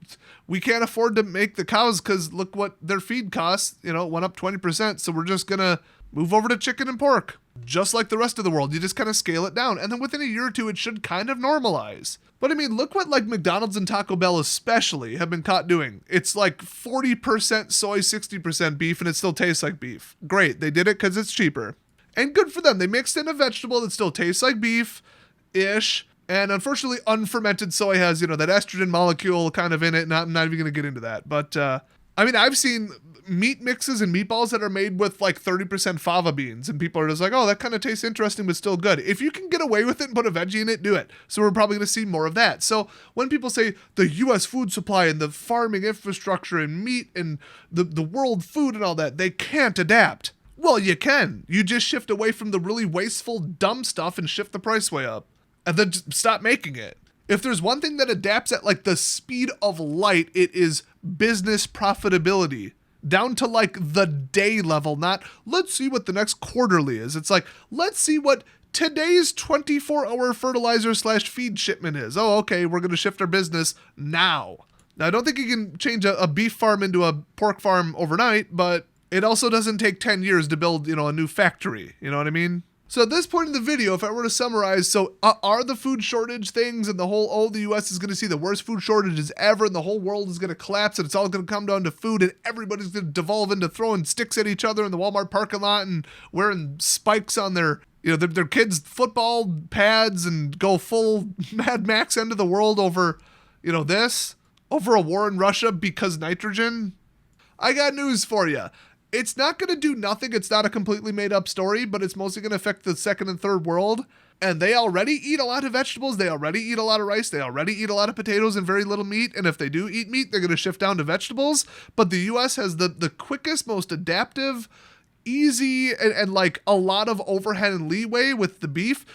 we can't afford to make the cows because look what their feed costs, went up 20%. So we're just going to move over to chicken and pork. Just like the rest of the world, you just kind of scale it down. And then within a year or two, it should kind of normalize. But look what like McDonald's and Taco Bell especially have been caught doing. It's like 40% soy, 60% beef, and it still tastes like beef. Great, they did it because it's cheaper. And good for them. They mixed in a vegetable that still tastes like beef-ish. And unfortunately, unfermented soy has, that estrogen molecule kind of in it. I'm not even going to get into that. But, I've seen meat mixes and meatballs that are made with like 30% fava beans. And people are just like, oh, that kind of tastes interesting, but still good. If you can get away with it and put a veggie in it, do it. So we're probably going to see more of that. So when people say the U.S. food supply and the farming infrastructure and meat and the world food and all that, they can't adapt. Well, you can. You just shift away from the really wasteful, dumb stuff and shift the price way up. And then just stop making it. If there's one thing that adapts at like the speed of light, it is business profitability. Down to like the day level, not let's see what the next quarterly is. It's like, let's see what today's 24-hour fertilizer / feed shipment is. Oh, okay, we're going to shift our business now. Now, I don't think you can change a beef farm into a pork farm overnight, but it also doesn't take 10 years to build, a new factory. You know what I mean? So at this point in the video, if I were to summarize, are the food shortage things and the whole, the U.S. is going to see the worst food shortages ever and the whole world is going to collapse and it's all going to come down to food and everybody's going to devolve into throwing sticks at each other in the Walmart parking lot and wearing spikes on their kids' football pads and go full Mad Max end of the world over, over a war in Russia because nitrogen? I got news for you. It's not going to do nothing. It's not a completely made up story, but it's mostly going to affect the second and third world. And they already eat a lot of vegetables. They already eat a lot of rice. They already eat a lot of potatoes and very little meat. And if they do eat meat, they're going to shift down to vegetables. But the U.S. has the quickest, most adaptive, easy and like a lot of overhead and leeway with the beef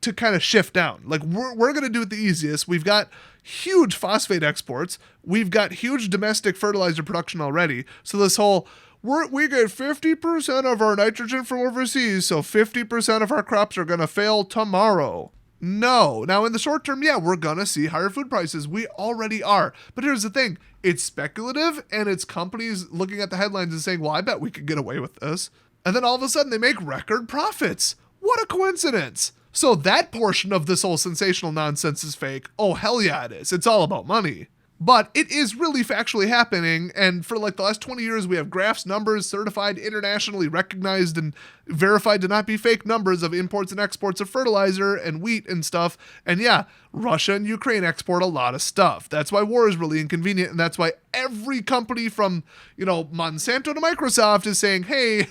to kind of shift down. Like we're going to do it the easiest. We've got huge phosphate exports. We've got huge domestic fertilizer production already. So this whole, we get 50% of our nitrogen from overseas, so 50% of our crops are going to fail tomorrow. No. Now, in the short term, yeah, we're going to see higher food prices. We already are. But here's the thing. It's speculative, and it's companies looking at the headlines and saying, well, I bet we could get away with this. And then all of a sudden, they make record profits. What a coincidence. So that portion of this whole sensational nonsense is fake. Oh, hell yeah, it is. It's all about money. But it is really factually happening, and for like the last 20 years, we have graphs, numbers, certified, internationally recognized, and verified to not be fake numbers of imports and exports of fertilizer and wheat and stuff. And yeah, Russia and Ukraine export a lot of stuff. That's why war is really inconvenient, and that's why every company from, Monsanto to Microsoft is saying, hey,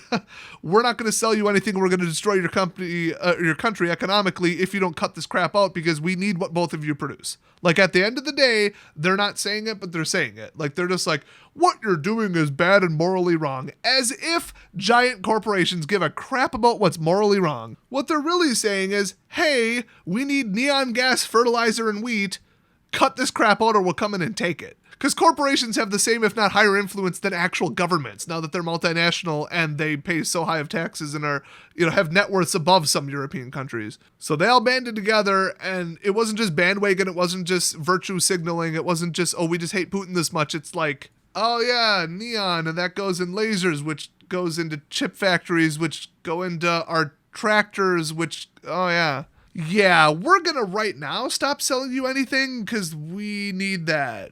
we're not going to sell you anything. We're going to destroy your company, your country economically if you don't cut this crap out because we need what both of you produce. Like at the end of the day, they're not saying it, but they're saying it. Like they're just like, what you're doing is bad and morally wrong. As if giant corporations give a crap about what's morally wrong. What they're really saying is, hey, we need neon gas, fertilizer, and wheat. Cut this crap out or we'll come in and take it. Because corporations have the same, if not higher influence than actual governments now that they're multinational and they pay so high of taxes and are, have net worths above some European countries. So they all banded together, and it wasn't just bandwagon. It wasn't just virtue signaling. It wasn't just, oh, we just hate Putin this much. It's like, oh yeah, neon, and that goes in lasers, which goes into chip factories, which go into our tractors, which, oh yeah. Yeah, we're gonna right now stop selling you anything because we need that.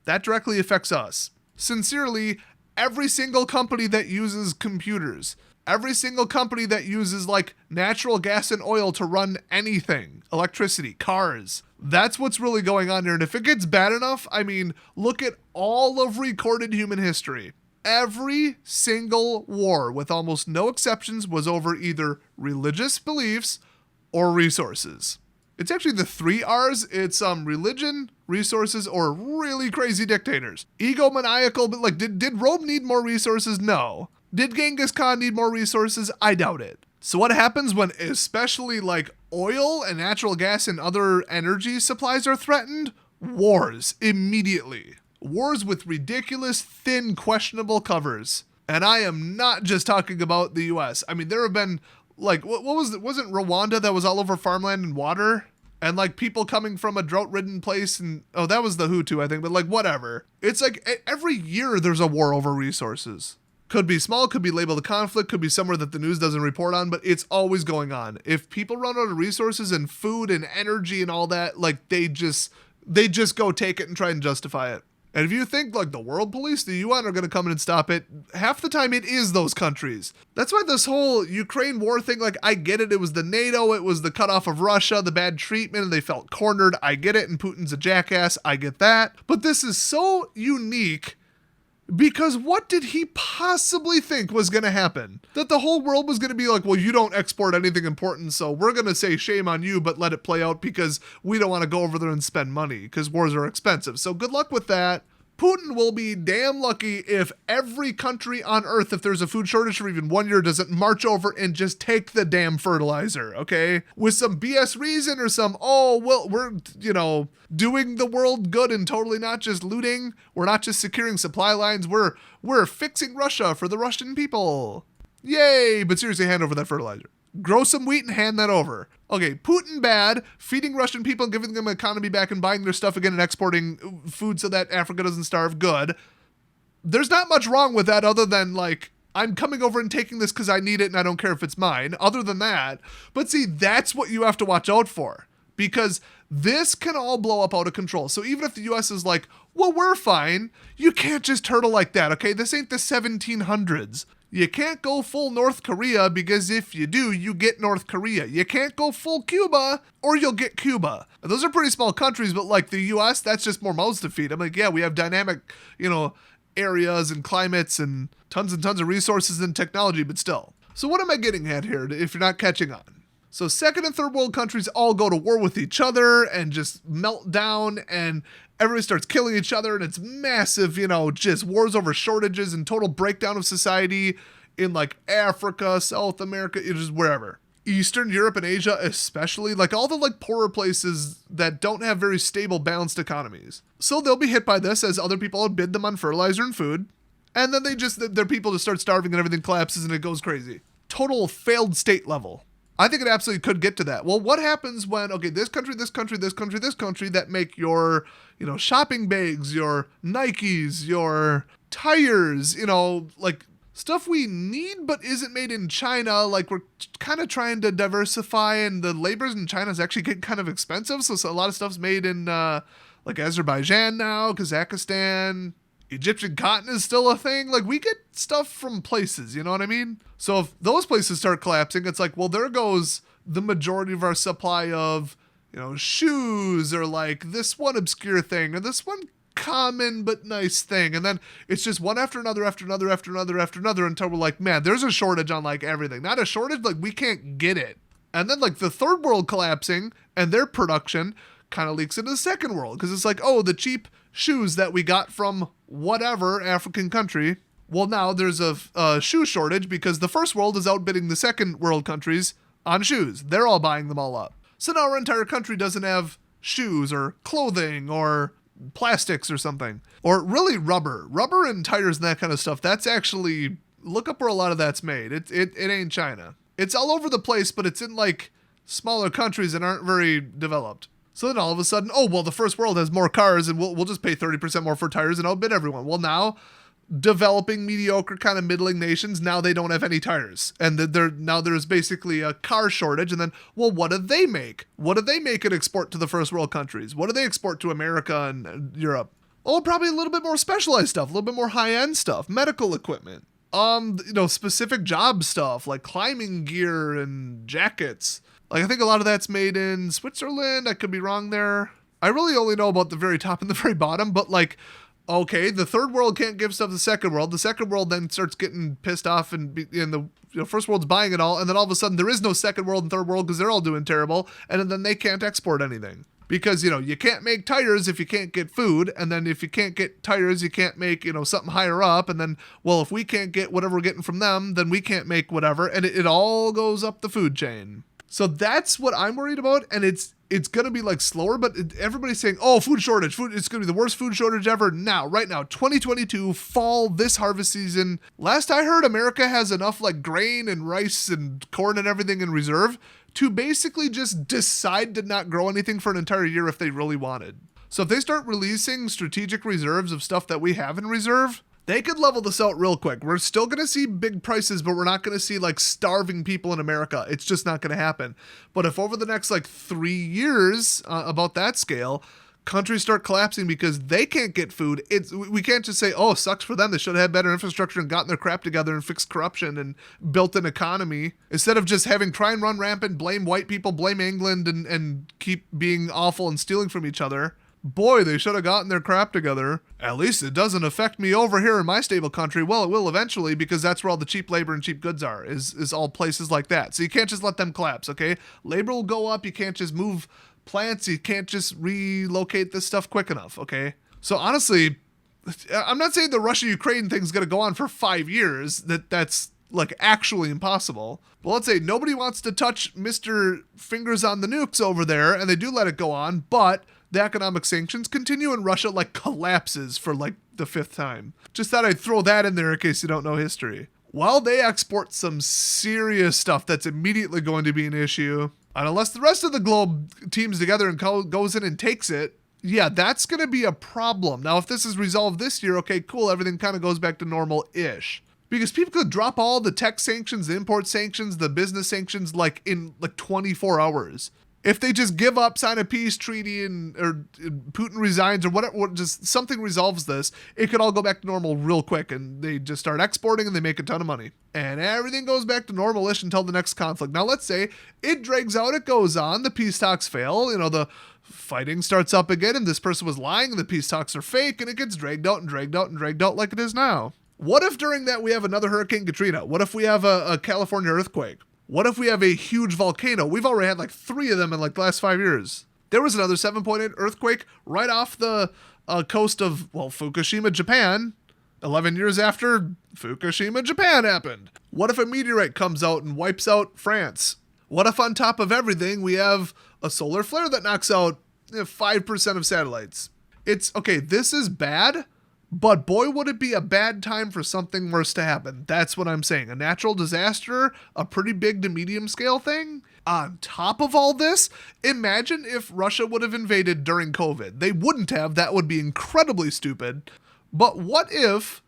That directly affects us. Sincerely, every single company that uses computers, every single company that uses like natural gas and oil to run anything, electricity, cars, that's what's really going on here. And if it gets bad enough, look at all of recorded human history. Every single war, with almost no exceptions, was over either religious beliefs or resources. It's actually the 3 R's. It's religion, resources, or really crazy dictators. Egomaniacal, but like, did Rome need more resources? No. Did Genghis Khan need more resources? I doubt it. So what happens when especially like oil and natural gas and other energy supplies are threatened? Wars, immediately. Wars with ridiculous, thin, questionable covers. And I am not just talking about the US. There have been like, what was it? Wasn't Rwanda that was all over farmland and water? And like people coming from a drought-ridden place and, oh, that was the Hutu, I think, but like whatever. It's like every year there's a war over resources. Could be small, could be labeled a conflict, could be somewhere that the news doesn't report on, but it's always going on. If people run out of resources and food and energy and all that, like they just go take it and try and justify it. And if you think like the world police, the UN are going to come in and stop it, half the time it is those countries. That's why this whole Ukraine war thing, like I get it. It was the NATO, it was the cutoff of Russia, the bad treatment, and they felt cornered. I get it. And Putin's a jackass. I get that. But this is so unique because what did he possibly think was going to happen? That the whole world was going to be like, well, you don't export anything important, so we're going to say shame on you, but let it play out because we don't want to go over there and spend money because wars are expensive. So good luck with that. Putin will be damn lucky if every country on earth, if there's a food shortage for even 1 year, doesn't march over and just take the damn fertilizer, okay? With some BS reason or some, oh, well, we're, doing the world good and totally not just looting. We're not just securing supply lines. We're fixing Russia for the Russian people. Yay! But seriously, hand over that fertilizer. Grow some wheat and hand that over. Okay, Putin bad, feeding Russian people and giving them an economy back and buying their stuff again and exporting food so that Africa doesn't starve, good. There's not much wrong with that other than like, I'm coming over and taking this because I need it and I don't care if it's mine. Other than that, but see, that's what you have to watch out for because this can all blow up out of control. So even if the US is like, well, we're fine, you can't just turtle like that, okay? This ain't the 1700s. You can't go full North Korea because if you do, you get North Korea. You can't go full Cuba or you'll get Cuba. And those are pretty small countries, but like the US, that's just more mouths to feed. I'm like, yeah, we have dynamic, areas and climates and tons of resources and technology, but still. So what am I getting at here if you're not catching on? So second and third world countries all go to war with each other and just melt down and everybody starts killing each other and it's massive, just wars over shortages and total breakdown of society. in like Africa, South America, just wherever. Eastern Europe and Asia especially, like all the like poorer places that don't have very stable, balanced economies. So they'll be hit by this as other people outbid them on fertilizer and food. And then their people just start starving and everything collapses and it goes crazy. Total failed state level. I think it absolutely could get to that. Well, what happens when, okay, this country that make your, shopping bags, your Nikes, your tires, like stuff we need but isn't made in China. Like we're kind of trying to diversify and the labors in China is actually getting kind of expensive. So a lot of stuff's made in like Azerbaijan now, Kazakhstan. Egyptian cotton is still a thing. Like we get stuff from places, you know what I mean? So if those places start collapsing, it's like, well, there goes the majority of our supply of, shoes or like this one obscure thing or this one common but nice thing. And then it's just one after another until we're like, man, there's a shortage on like everything. Not a shortage, like we can't get it. And then like the third world collapsing and their production kind of leaks into the second world because it's like, oh, the cheap shoes that we got from whatever African country. Well, now there's a shoe shortage because the first world is outbidding the second world countries on shoes. They're all buying them all up. So now our entire country doesn't have shoes or clothing or plastics or something. Or really rubber and tires and that kind of stuff. That's actually, look up where a lot of that's made. It ain't China. It's all over the place, but it's in like smaller countries that aren't very developed. So then all of a sudden, oh, well, the first world has more cars and we'll just pay 30% more for tires and outbid everyone. Well, now developing mediocre kind of middling nations, now they don't have any tires. And now there's basically a car shortage. And then, well, what do they make? What do they make and export to the first world countries? What do they export to America and Europe? Oh, probably a little bit more specialized stuff, a little bit more high-end stuff, medical equipment, specific job stuff like climbing gear and jackets. Like, I think a lot of that's made in Switzerland. I could be wrong there. I really only know about the very top and the very bottom, but like, okay, the third world can't give stuff to the second world. The second world then starts getting pissed off and the first world's buying it all. And then all of a sudden there is no second world and third world because they're all doing terrible. And then they can't export anything because, you can't make tires if you can't get food. And then if you can't get tires, you can't make, something higher up. And then, well, if we can't get whatever we're getting from them, then we can't make whatever. And it all goes up the food chain. So that's what I'm worried about, and it's going to be like slower, but everybody's saying, oh, food shortage, it's going to be the worst food shortage ever right now, 2022, fall, this harvest season. Last I heard, America has enough like grain and rice and corn and everything in reserve to basically just decide to not grow anything for an entire year if they really wanted. So if they start releasing strategic reserves of stuff that we have in reserve, they could level this out real quick. We're still going to see big prices, but we're not going to see like starving people in America. It's just not going to happen. But if over the next like 3 years, about that scale, countries start collapsing because they can't get food, we can't just say, oh, sucks for them. They should have had better infrastructure and gotten their crap together and fixed corruption and built an economy. Instead of just having crime run rampant, blame white people, blame England, and keep being awful and stealing from each other. Boy, they should have gotten their crap together. At least it doesn't affect me over here in my stable country. Well, it will eventually because that's where all the cheap labor and cheap goods are, is all places like that. So you can't just let them collapse, okay? Labor will go up. You can't just move plants. You can't just relocate this stuff quick enough, okay? So honestly, I'm not saying the Russia-Ukraine thing's going to go on for 5 years. That's like actually impossible. But let's say nobody wants to touch Mr. Fingers on the nukes over there, and they do let it go on, but the economic sanctions continue and Russia like collapses for like the 5th time. Just thought I'd throw that in there in case you don't know history. Well, they export some serious stuff that's immediately going to be an issue. And unless the rest of the globe teams together and goes in and takes it, yeah, that's going to be a problem. Now, if this is resolved this year, okay, cool, everything kind of goes back to normal-ish. Because people could drop all the tech sanctions, the import sanctions, the business sanctions like in like 24 hours. If they just give up, sign a peace treaty, or Putin resigns or whatever, just something resolves this, it could all go back to normal real quick and they just start exporting and they make a ton of money. And everything goes back to normal-ish until the next conflict. Now, let's say it drags out, it goes on, the peace talks fail, the fighting starts up again and this person was lying and the peace talks are fake and it gets dragged out like it is now. What if during that we have another Hurricane Katrina? What if we have a California earthquake? What if we have a huge volcano? We've already had like 3 of them in like the last 5 years. There was another 7.8 earthquake right off the coast of, Fukushima, Japan. 11 years after Fukushima, Japan happened. What if a meteorite comes out and wipes out France? What if on top of everything we have a solar flare that knocks out 5% of satellites? It's okay, this is bad, but boy would it be a bad time for something worse to happen. That's what I'm saying. A natural disaster, a pretty big to medium scale thing. On top of all this, imagine if Russia would have invaded during COVID. They wouldn't have. That would be incredibly stupid. But what if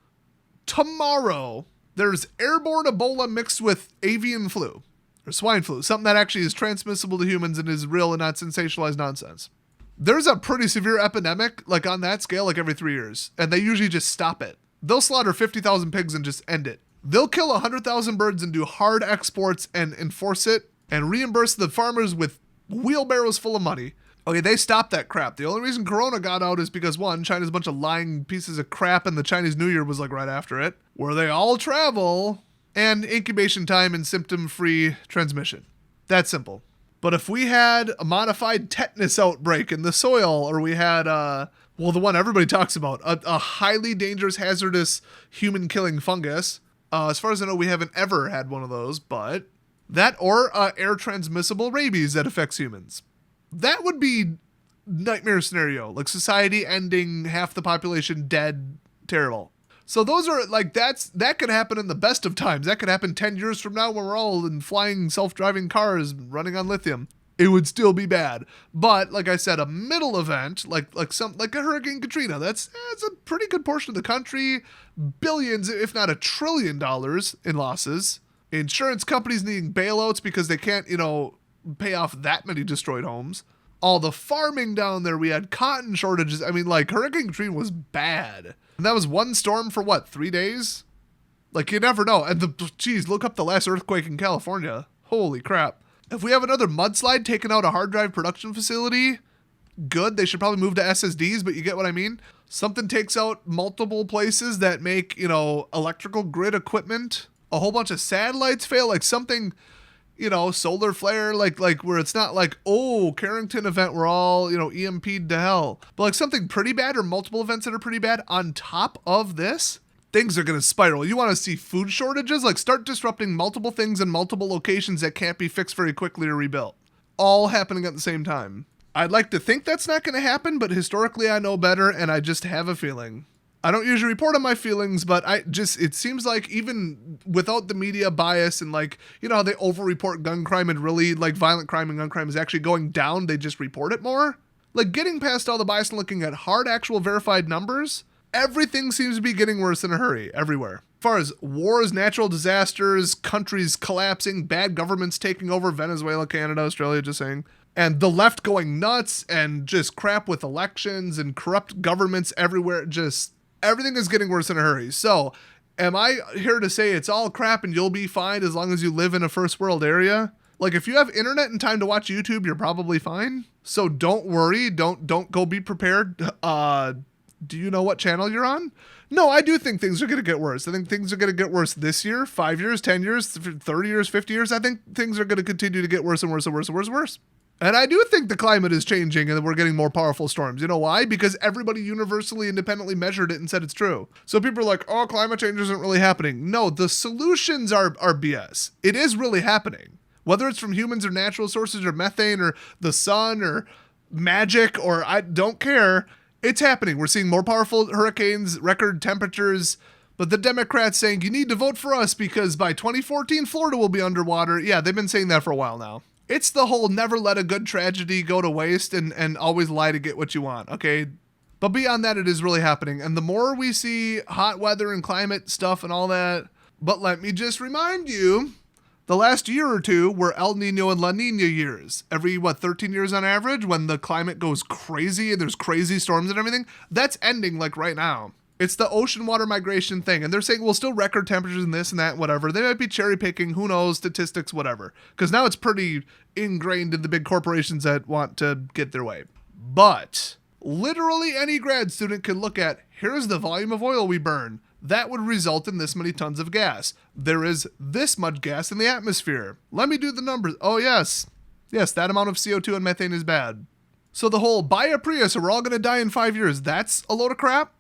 tomorrow there's airborne Ebola mixed with avian flu or swine flu, something that actually is transmissible to humans and is real and not sensationalized nonsense? There's a pretty severe epidemic, like on that scale, like every 3 years, and they usually just stop it. They'll slaughter 50,000 pigs and just end it. They'll kill 100,000 birds and do hard exports and enforce it and reimburse the farmers with wheelbarrows full of money. Okay, they stopped that crap. The only reason Corona got out is because, one, China's a bunch of lying pieces of crap, and the Chinese New Year was like right after it, where they all travel, and incubation time and symptom-free transmission. That's simple. But if we had a modified tetanus outbreak in the soil, or we had, the one everybody talks about, a highly dangerous, hazardous, human-killing fungus, as far as I know, we haven't ever had one of those, but that or air transmissible rabies that affects humans. That would be nightmare scenario, like society ending, half the population dead, terrible. So those are like, that could happen in the best of times. That could happen 10 years from now when we're all in flying self-driving cars running on lithium. It would still be bad. But like I said, a middle event, like a Hurricane Katrina, that's a pretty good portion of the country, billions, if not $1 trillion in losses. Insurance companies needing bailouts because they can't, pay off that many destroyed homes. All the farming down there, we had cotton shortages. I mean, like, Hurricane Katrina was bad. And that was one storm for what, 3 days? Like, you never know. And look up the last earthquake in California. Holy crap. If we have another mudslide taking out a hard drive production facility, good. They should probably move to SSDs, but you get what I mean? Something takes out multiple places that make, electrical grid equipment. A whole bunch of satellites fail, like something, solar flare, like where it's not like, oh, Carrington event, we're all, EMP'd to hell. But like something pretty bad or multiple events that are pretty bad on top of this, things are going to spiral. You want to see food shortages? Like start disrupting multiple things in multiple locations that can't be fixed very quickly or rebuilt. All happening at the same time. I'd like to think that's not going to happen, but historically I know better and I just have a feeling. I don't usually report on my feelings, but it seems like even without the media bias and like, how they over-report gun crime and really like violent crime and gun crime is actually going down, they just report it more. Like getting past all the bias and looking at hard actual verified numbers, everything seems to be getting worse in a hurry everywhere. As far as wars, natural disasters, countries collapsing, bad governments taking over, Venezuela, Canada, Australia, just saying. And the left going nuts and just crap with elections and corrupt governments everywhere, just everything is getting worse in a hurry. So, am I here to say it's all crap and you'll be fine as long as you live in a first world area? Like, if you have internet and time to watch YouTube, you're probably fine. So don't worry. Don't go be prepared. Do you know what channel you're on? No, I do think things are going to get worse. I think things are going to get worse this year, 5 years, 10 years, 30 years, 50 years. I think things are going to continue to get worse and worse and worse and worse and worse. And I do think the climate is changing and we're getting more powerful storms. You know why? Because everybody universally independently measured it and said it's true. So people are like, oh, climate change isn't really happening. No, the solutions are BS. It is really happening. Whether it's from humans or natural sources or methane or the sun or magic or I don't care. It's happening. We're seeing more powerful hurricanes, record temperatures. But the Democrats saying you need to vote for us because by 2014, Florida will be underwater. Yeah, they've been saying that for a while now. It's the whole never let a good tragedy go to waste and always lie to get what you want, okay? But beyond that, it is really happening. And the more we see hot weather and climate stuff and all that, but let me just remind you, the last year or two were El Nino and La Nina years. Every, 13 years on average when the climate goes crazy and there's crazy storms and everything? That's ending like right now. It's the ocean water migration thing. And they're saying we'll still record temperatures and this and that, whatever. They might be cherry picking, who knows, statistics, whatever. Because now it's pretty ingrained in the big corporations that want to get their way. But literally any grad student can look at, here's the volume of oil we burn. That would result in this many tons of gas. There is this much gas in the atmosphere. Let me do the numbers. Oh, yes. Yes, that amount of CO2 and methane is bad. So the whole buy a Prius or we're all going to die in 5 years, that's a load of crap.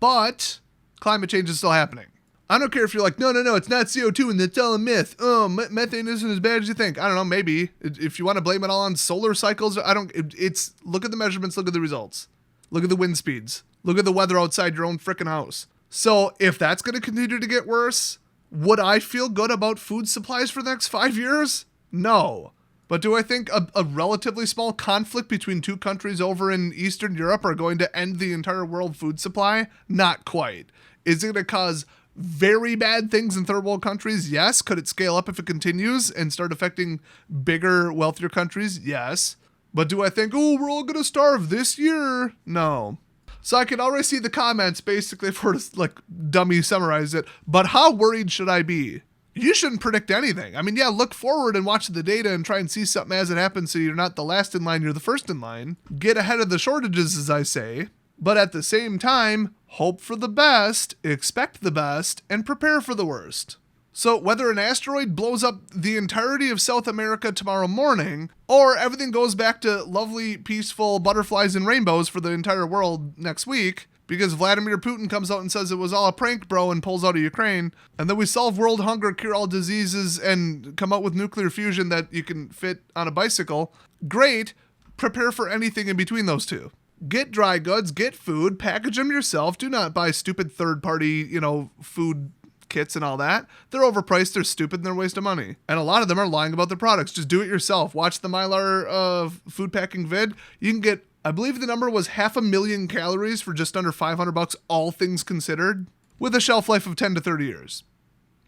But Climate change is still happening. I don't care if you're like, no, it's not CO2 and it's all a myth. Oh, methane isn't as bad as you think. I don't know, maybe. If you want to blame it all on solar cycles, look at the measurements, look at the results. Look at the wind speeds. Look at the weather outside your own frickin' house. So if that's going to continue to get worse, would I feel good about food supplies for the next 5 years? No. But do I think a relatively small conflict between two countries over in Eastern Europe are going to end the entire world food supply? Not quite. Is it going to cause very bad things in third world countries? Yes. Could it scale up if it continues and start affecting bigger, wealthier countries? Yes. But do I think, oh, we're all going to starve this year? No. So I can already see the comments, basically, if we're to, like, dummy summarize it. But how worried should I be? You shouldn't predict anything. I mean, yeah, look forward and watch the data and try and see something as it happens so you're not the last in line, you're the first in line. Get ahead of the shortages, as I say. But at the same time, hope for the best, expect the best, and prepare for the worst. So whether an asteroid blows up the entirety of South America tomorrow morning, or everything goes back to lovely, peaceful butterflies and rainbows for the entire world next week, because Vladimir Putin comes out and says it was all a prank, bro, and pulls out of Ukraine, and then we solve world hunger, cure all diseases, and come out with nuclear fusion that you can fit on a bicycle, great. Prepare for anything in between those two. Get dry goods, get food, package them yourself. Do not buy stupid third-party, food kits and all that. They're overpriced, they're stupid, and they're a waste of money. And a lot of them are lying about their products. Just do it yourself. Watch the Mylar food packing vid. You can get, I believe the number was 500,000 calories for just under $500, all things considered, with a shelf life of 10 to 30 years.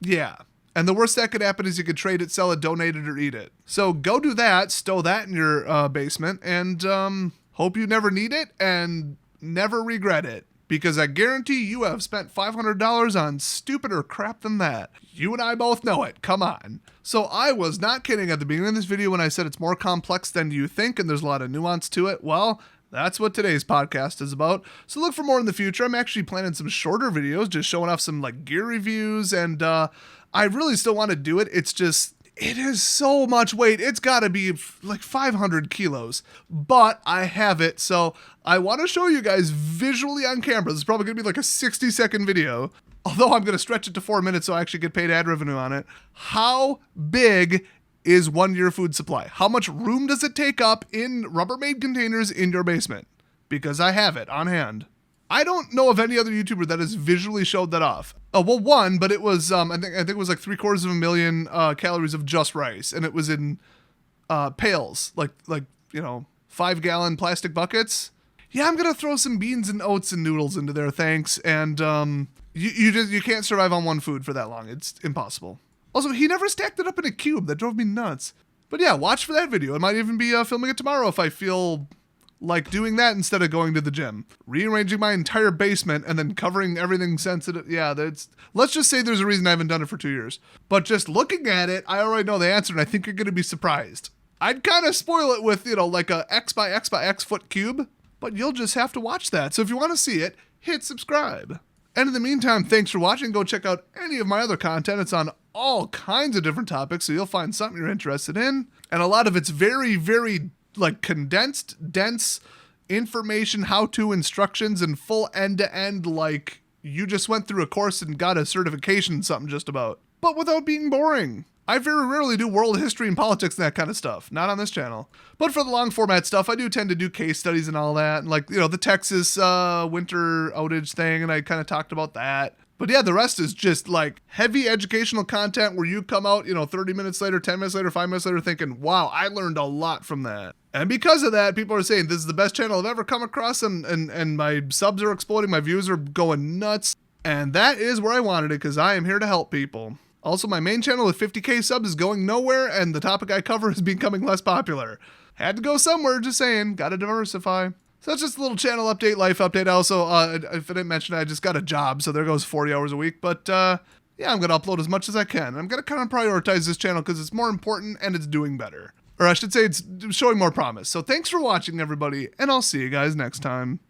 Yeah. And the worst that could happen is you could trade it, sell it, donate it, or eat it. So go do that, stow that in your basement, and hope you never need it and never regret it. Because I guarantee you have spent $500 on stupider crap than that. You and I both know it. Come on. So I was not kidding at the beginning of this video when I said it's more complex than you think and there's a lot of nuance to it. Well, that's what today's podcast is about. So look for more in the future. I'm actually planning some shorter videos, just showing off some like gear reviews, and I really still want to do it. It's just, it is so much weight. It's got to be like 500 kilos, but I have it. So I want to show you guys visually on camera. This is probably going to be like a 60-second video, although I'm going to stretch it to 4 minutes so I actually get paid ad revenue on it. How big is 1 year food supply? How much room does it take up in Rubbermaid containers in your basement? Because I have it on hand. I don't know of any other YouTuber that has visually showed that off. Oh, well, one, but it was, I think it was like 750,000 calories of just rice, and it was in pails, like 5-gallon plastic buckets. Yeah, I'm gonna throw some beans and oats and noodles into there, thanks. And you can't survive on one food for that long. It's impossible. Also, he never stacked it up in a cube. That drove me nuts. But yeah, watch for that video. I might even be filming it tomorrow if I feel like doing that instead of going to the gym. Rearranging my entire basement and then covering everything sensitive. Yeah, let's just say there's a reason I haven't done it for 2 years. But just looking at it, I already know the answer, and I think you're going to be surprised. I'd kind of spoil it with, like a X by X by X foot cube, but you'll just have to watch that. So if you want to see it, hit subscribe. And in the meantime, thanks for watching. Go check out any of my other content. It's on all kinds of different topics, so you'll find something you're interested in. And a lot of it's very, very condensed, dense information, how-to instructions, and full end-to-end, like you just went through a course and got a certification, something just about, but without being boring. I very rarely do world history and politics and that kind of stuff. Not on this channel. But for the long format stuff, I do tend to do case studies and all that. And the Texas winter outage thing, and I kind of talked about that. But yeah, the rest is just like heavy educational content where you come out, 30 minutes later, 10 minutes later, 5 minutes later thinking, wow, I learned a lot from that. And because of that, people are saying this is the best channel I've ever come across, and my subs are exploding, my views are going nuts. And that is where I wanted it, because I am here to help people. Also, my main channel with 50K subs is going nowhere, and the topic I cover is becoming less popular. Had to go somewhere, just saying, gotta diversify. So that's just a little channel update, life update. Also, if I didn't mention it, I just got a job, so there goes 40 hours a week. But yeah, I'm going to upload as much as I can. I'm going to kind of prioritize this channel because it's more important and it's doing better. Or I should say it's showing more promise. So thanks for watching, everybody, and I'll see you guys next time.